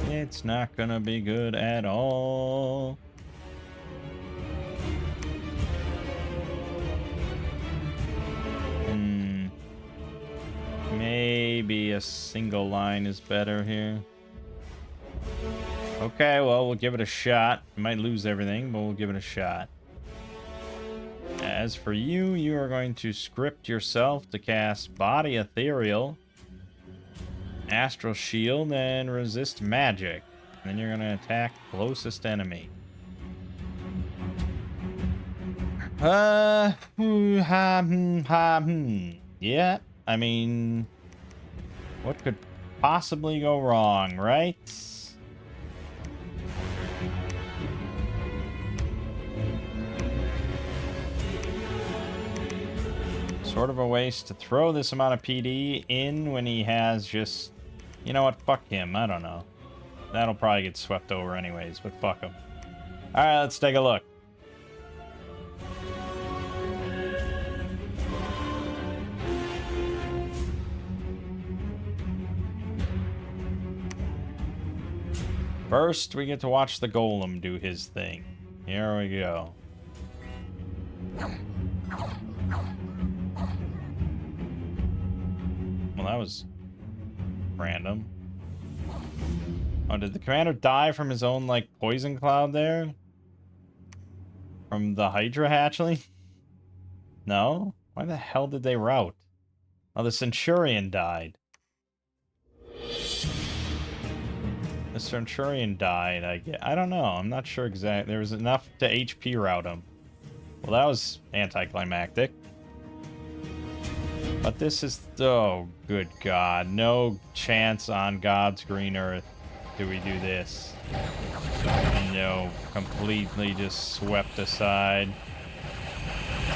It's not gonna be good at all. Maybe a single line is better here. Okay, well, we'll give it a shot. We might lose everything, but we'll give it a shot. As for you, you are going to script yourself to cast Body Ethereal, Astral Shield, and Resist Magic. Then you're going to attack closest enemy. Yeah, I mean, what could possibly go wrong, right? Sort of a waste to throw this amount of PD in when he has just... You know what? Fuck him. I don't know. That'll probably get swept over anyways, but fuck him. Alright, let's take a look. First, we get to watch the golem do his thing. Here we go. Well, that was random. Oh, did the commander die from his own, like, poison cloud there? From the Hydra hatchling? No? Why the hell did they rout? Oh, the Centurion died. The Centurion died, I don't know. I'm not sure exactly. There was enough to HP route him. Well, that was anticlimactic. But this is... Oh, good God. No chance on God's green earth do we do this. No. Completely just swept aside.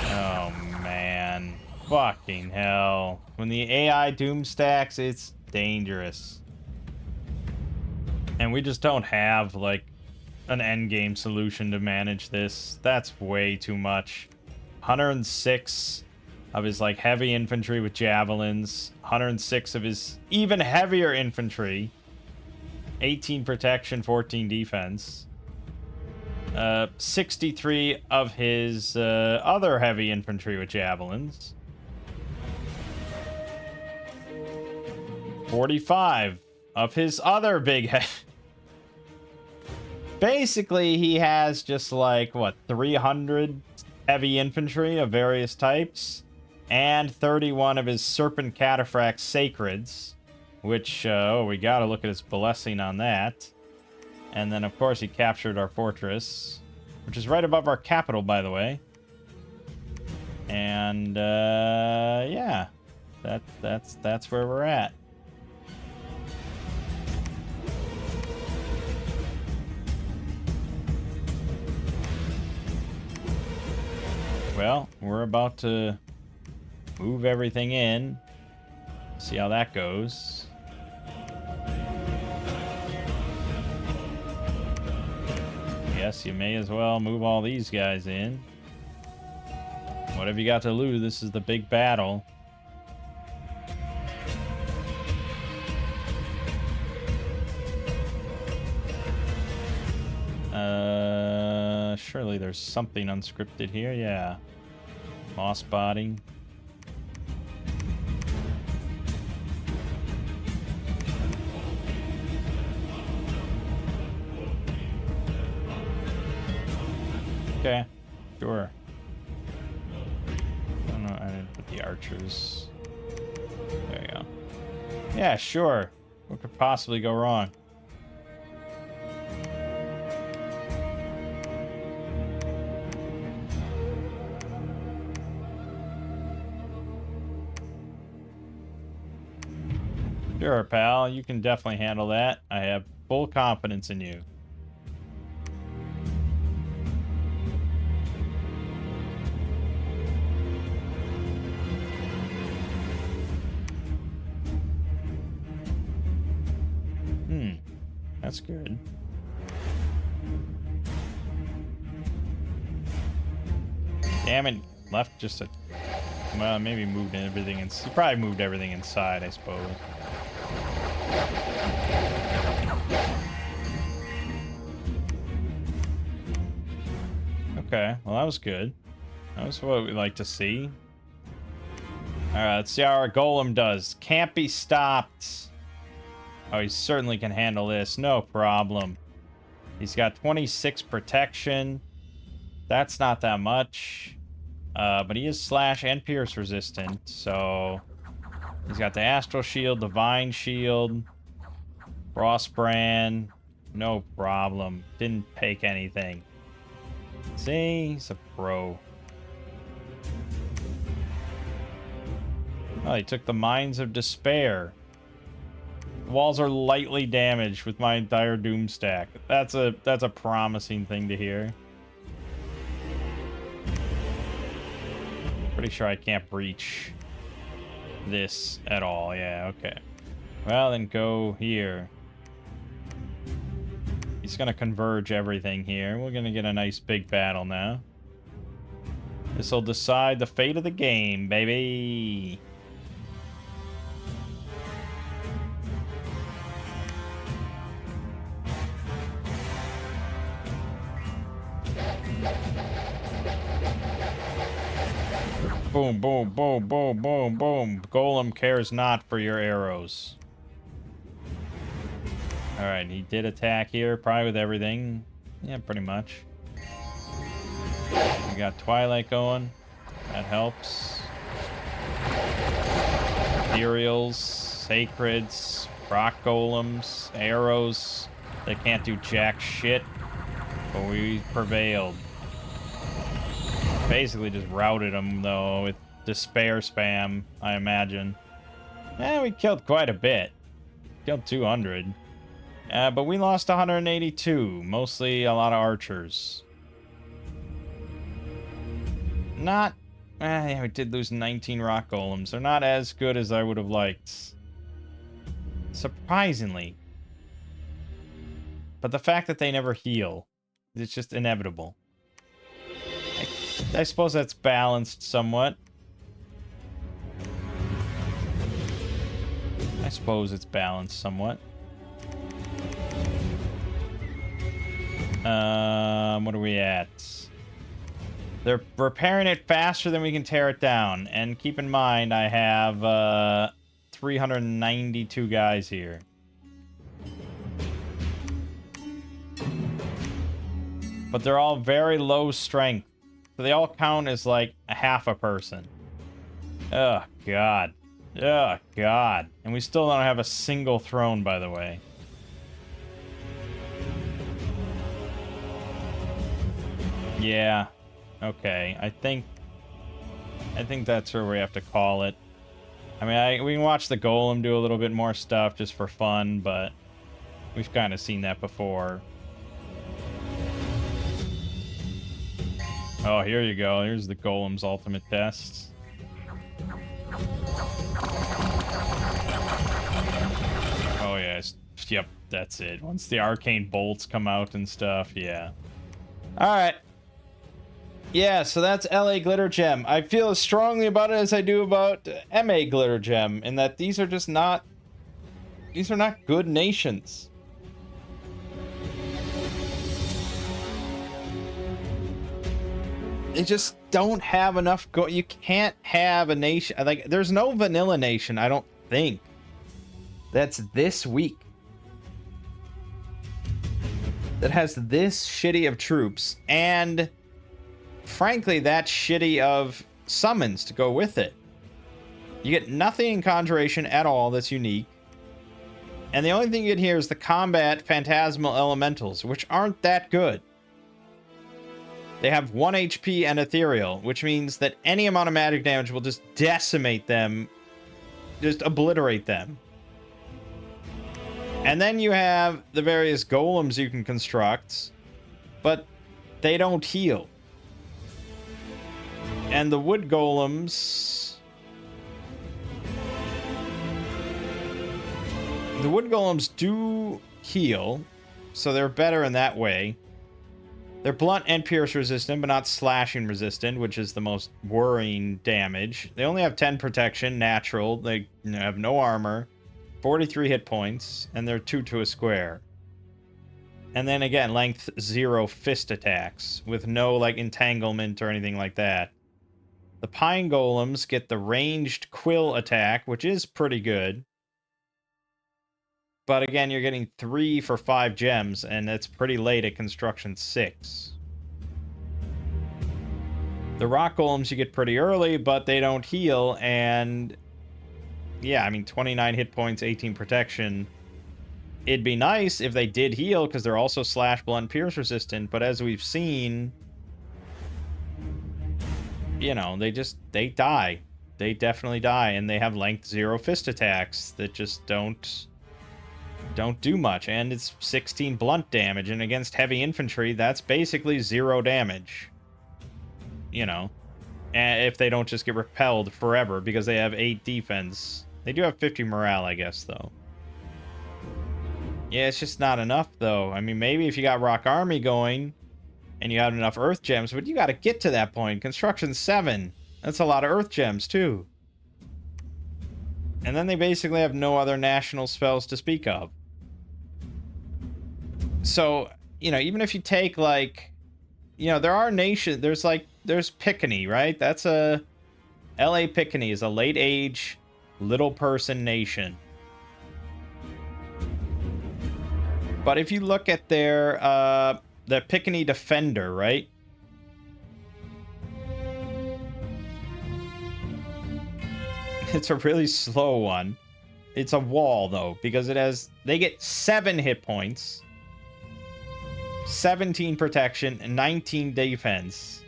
Oh, man. Fucking hell. When the AI doom stacks, it's dangerous. And we just don't have, like, an endgame solution to manage this. That's way too much. 106 of his, like, heavy infantry with javelins. 106 of his even heavier infantry. 18 protection, 14 defense. 63 of his other heavy infantry with javelins. 45 of his other big Basically, he has just like, what, 300 heavy infantry of various types, and 31 of his Serpent Cataphract Sacreds, which, oh, we gotta look at his blessing on that. And then, of course, he captured our fortress, which is right above our capital, by the way. And, yeah, that's where we're at. Well, we're about to move everything in. See how that goes. Yes, you may as well move all these guys in. What have you got to lose? This is the big battle. Surely there's something unscripted here. Yeah. Moss body. Okay. Sure. I don't know. I didn't put the archers. There you go. Yeah, sure. What could possibly go wrong? Sure, pal. You can definitely handle that. I have full confidence in you. That's good. Damn it. Left just a... Well, maybe moved everything in... He probably moved everything inside, I suppose. Okay, well that was good. That was what we like to see. Alright, let's see how our golem does. Can't be stopped. Oh, he certainly can handle this. No problem. He's got 26 protection. That's not that much. But he is slash and pierce resistant. So he's got the astral shield, divine shield, frostbrand. No problem. Didn't take anything. See? He's a pro. Oh, he took the Mines of Despair. The walls are lightly damaged with my entire Doom stack. That's a promising thing to hear. Pretty sure I can't breach this at all. Yeah, okay. Well, then go here. He's gonna converge everything here. We're gonna get a nice big battle now. This'll decide the fate of the game, baby. Boom, boom, boom, boom, boom, boom. Golem cares not for your arrows. Alright, he did attack here, probably with everything. Yeah, pretty much. We got Twilight going. That helps. Ethereals, Sacreds, Rock Golems, Arrows. They can't do jack shit. But we prevailed. Basically just routed them, though, with despair spam, I imagine. Eh, we killed quite a bit. Killed 200. But we lost 182. Mostly a lot of archers. Not... yeah, we did lose 19 rock golems. They're not as good as I would have liked. Surprisingly. But the fact that they never heal, it's just inevitable. I suppose that's balanced somewhat. I suppose it's balanced somewhat. What are we at? They're repairing it faster than we can tear it down. And keep in mind, I have 392 guys here. But they're all very low strength. So they all count as like a half a person. Oh, God. Oh, God. And we still don't have a single throne, by the way. Yeah. Okay. I think that's where we have to call it. I mean, we can watch the golem do a little bit more stuff just for fun, but we've kind of seen that before. Oh, here you go. Here's the golem's ultimate test. Oh, yes. Yep, that's it. Once the arcane bolts come out and stuff, yeah. All right. Yeah, so that's LA Glittergem. I feel as strongly about it as I do about MA Glittergem, in that these are just not... These are not good nations. They just don't have enough you can't have a nation like there's no vanilla nation, I don't think, that's this weak that has this shitty of troops and frankly that shitty of summons to go with it. You get nothing in Conjuration at all that's unique. And the only thing you get here is the combat phantasmal elementals, which aren't that good. They have 1 HP and ethereal, which means that any amount of magic damage will just decimate them, just obliterate them. And then you have the various golems you can construct, but they don't heal. And the wood golems... The wood golems do heal, so they're better in that way. They're blunt and pierce resistant, but not slashing resistant, which is the most worrying damage. They only have 10 protection, natural. They have no armor, 43 hit points, and they're 2 to a square. And then again, length 0 fist attacks, with no like entanglement or anything like that. The pine golems get the ranged quill attack, which is pretty good. But again, you're getting 3 for 5 gems, and it's pretty late at construction 6. The rock golems you get pretty early, but they don't heal, and yeah, I mean, 29 hit points, 18 protection. It'd be nice if they did heal, because they're also slash, blunt, pierce resistant, but as we've seen, you know, they die. They definitely die, and they have length 0 fist attacks that just don't do much, and it's 16 blunt damage, and against heavy infantry that's basically 0 damage, you know, and if they don't just get repelled forever because they have 8 defense. They do have 50 morale, I guess, though. Yeah, it's just not enough, though. I mean, maybe if you got rock army going and you have enough earth gems, but you got to get to that point. Construction 7, that's a lot of earth gems too. And then they basically have no other national spells to speak of. So, you know, even if you take, like, you know, there are nations, there's Pickney, right? That's a... L.A. Pickney is a late-age, little person nation. But if you look at their, the Pickney Defender, right? It's a really slow one. It's a wall, though, because it has... They get 7 hit points, 17 protection, 19 defense,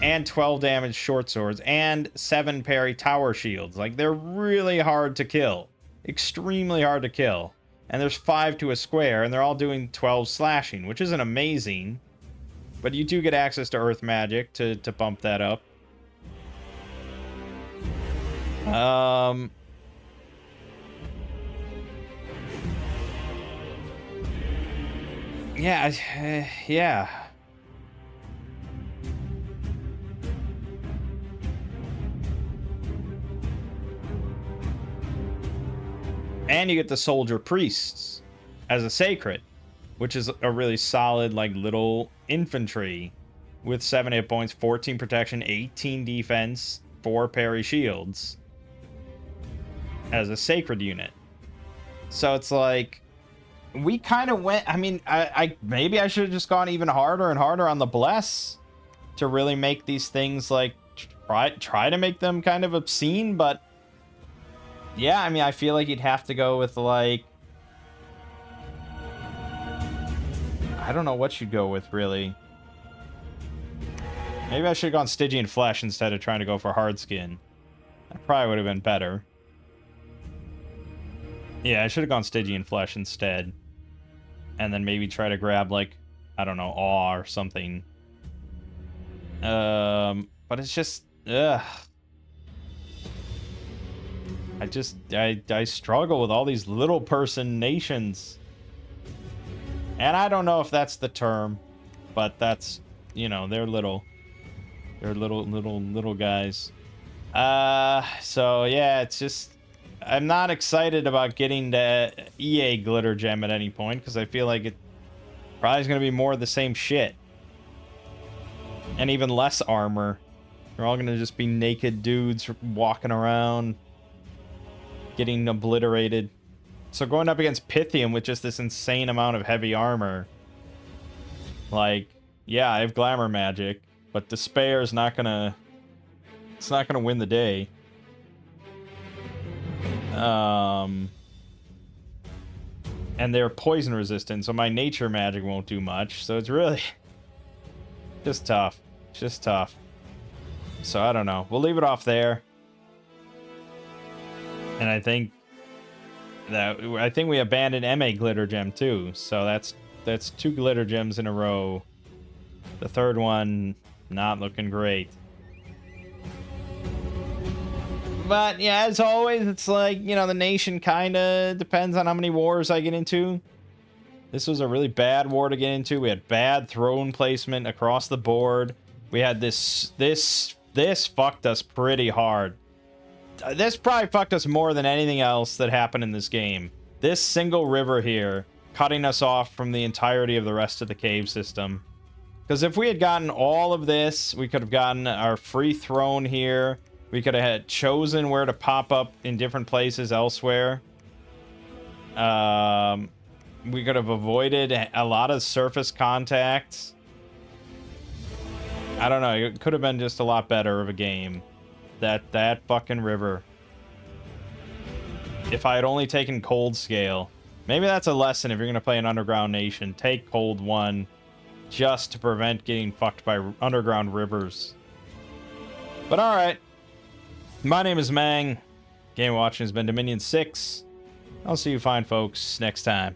and 12 damage short swords, and 7 parry tower shields. Like, they're really hard to kill. Extremely hard to kill. And there's 5 to a square, and they're all doing 12 slashing, which isn't amazing. But you do get access to earth magic to bump that up. Yeah, yeah. And you get the soldier priests as a sacred, which is a really solid, like, little infantry with 7 hit points, 14 protection, 18 defense, 4 parry shields as a sacred unit. So it's like, we kind of went... I mean, I maybe I should have just gone even harder and harder on the bless to really make these things, like, try to make them kind of obscene, but yeah, I mean, I feel like you'd have to go with, like... I don't know what you'd go with, really. Maybe I should have gone Stygian Flesh instead of trying to go for hard skin. That probably would have been better. Yeah, I should have gone Stygian Flesh instead. And then maybe try to grab, like, I don't know, Awe or something. But it's just... Ugh. I struggle with all these little person nations. And I don't know if that's the term, but that's, you know, they're little. They're little guys. So yeah, it's just, I'm not excited about getting to EA Glittergem at any point, because I feel like it probably is going to be more of the same shit. And even less armor. They're all gonna just be naked dudes walking around, getting obliterated. So going up against Pythium with just this insane amount of heavy armor, like, yeah, I have glamour magic, but despair is not gonna, it's not gonna win the day. And they're poison resistant, so my nature magic won't do much. So it's really just tough. It's just tough. So I don't know. We'll leave it off there. And I think we abandoned MA Glittergem too. So that's 2 Glittergems in a row. The third one not looking great. But yeah, as always, it's like, you know, the nation kind of depends on how many wars I get into. This was a really bad war to get into. We had bad throne placement across the board. We had this fucked us pretty hard. This probably fucked us more than anything else that happened in this game. This single river here, cutting us off from the entirety of the rest of the cave system. Because if we had gotten all of this, we could have gotten our free throne here. We could have had chosen where to pop up in different places elsewhere. We could have avoided a lot of surface contacts. I don't know. It could have been just a lot better of a game. That fucking river. If I had only taken Cold Scale. Maybe that's a lesson if you're going to play an Underground Nation. Take Cold 1 just to prevent getting fucked by underground rivers. But alright. My name is Mangg. Game watching has been Dominion 6. I'll see you fine folks next time.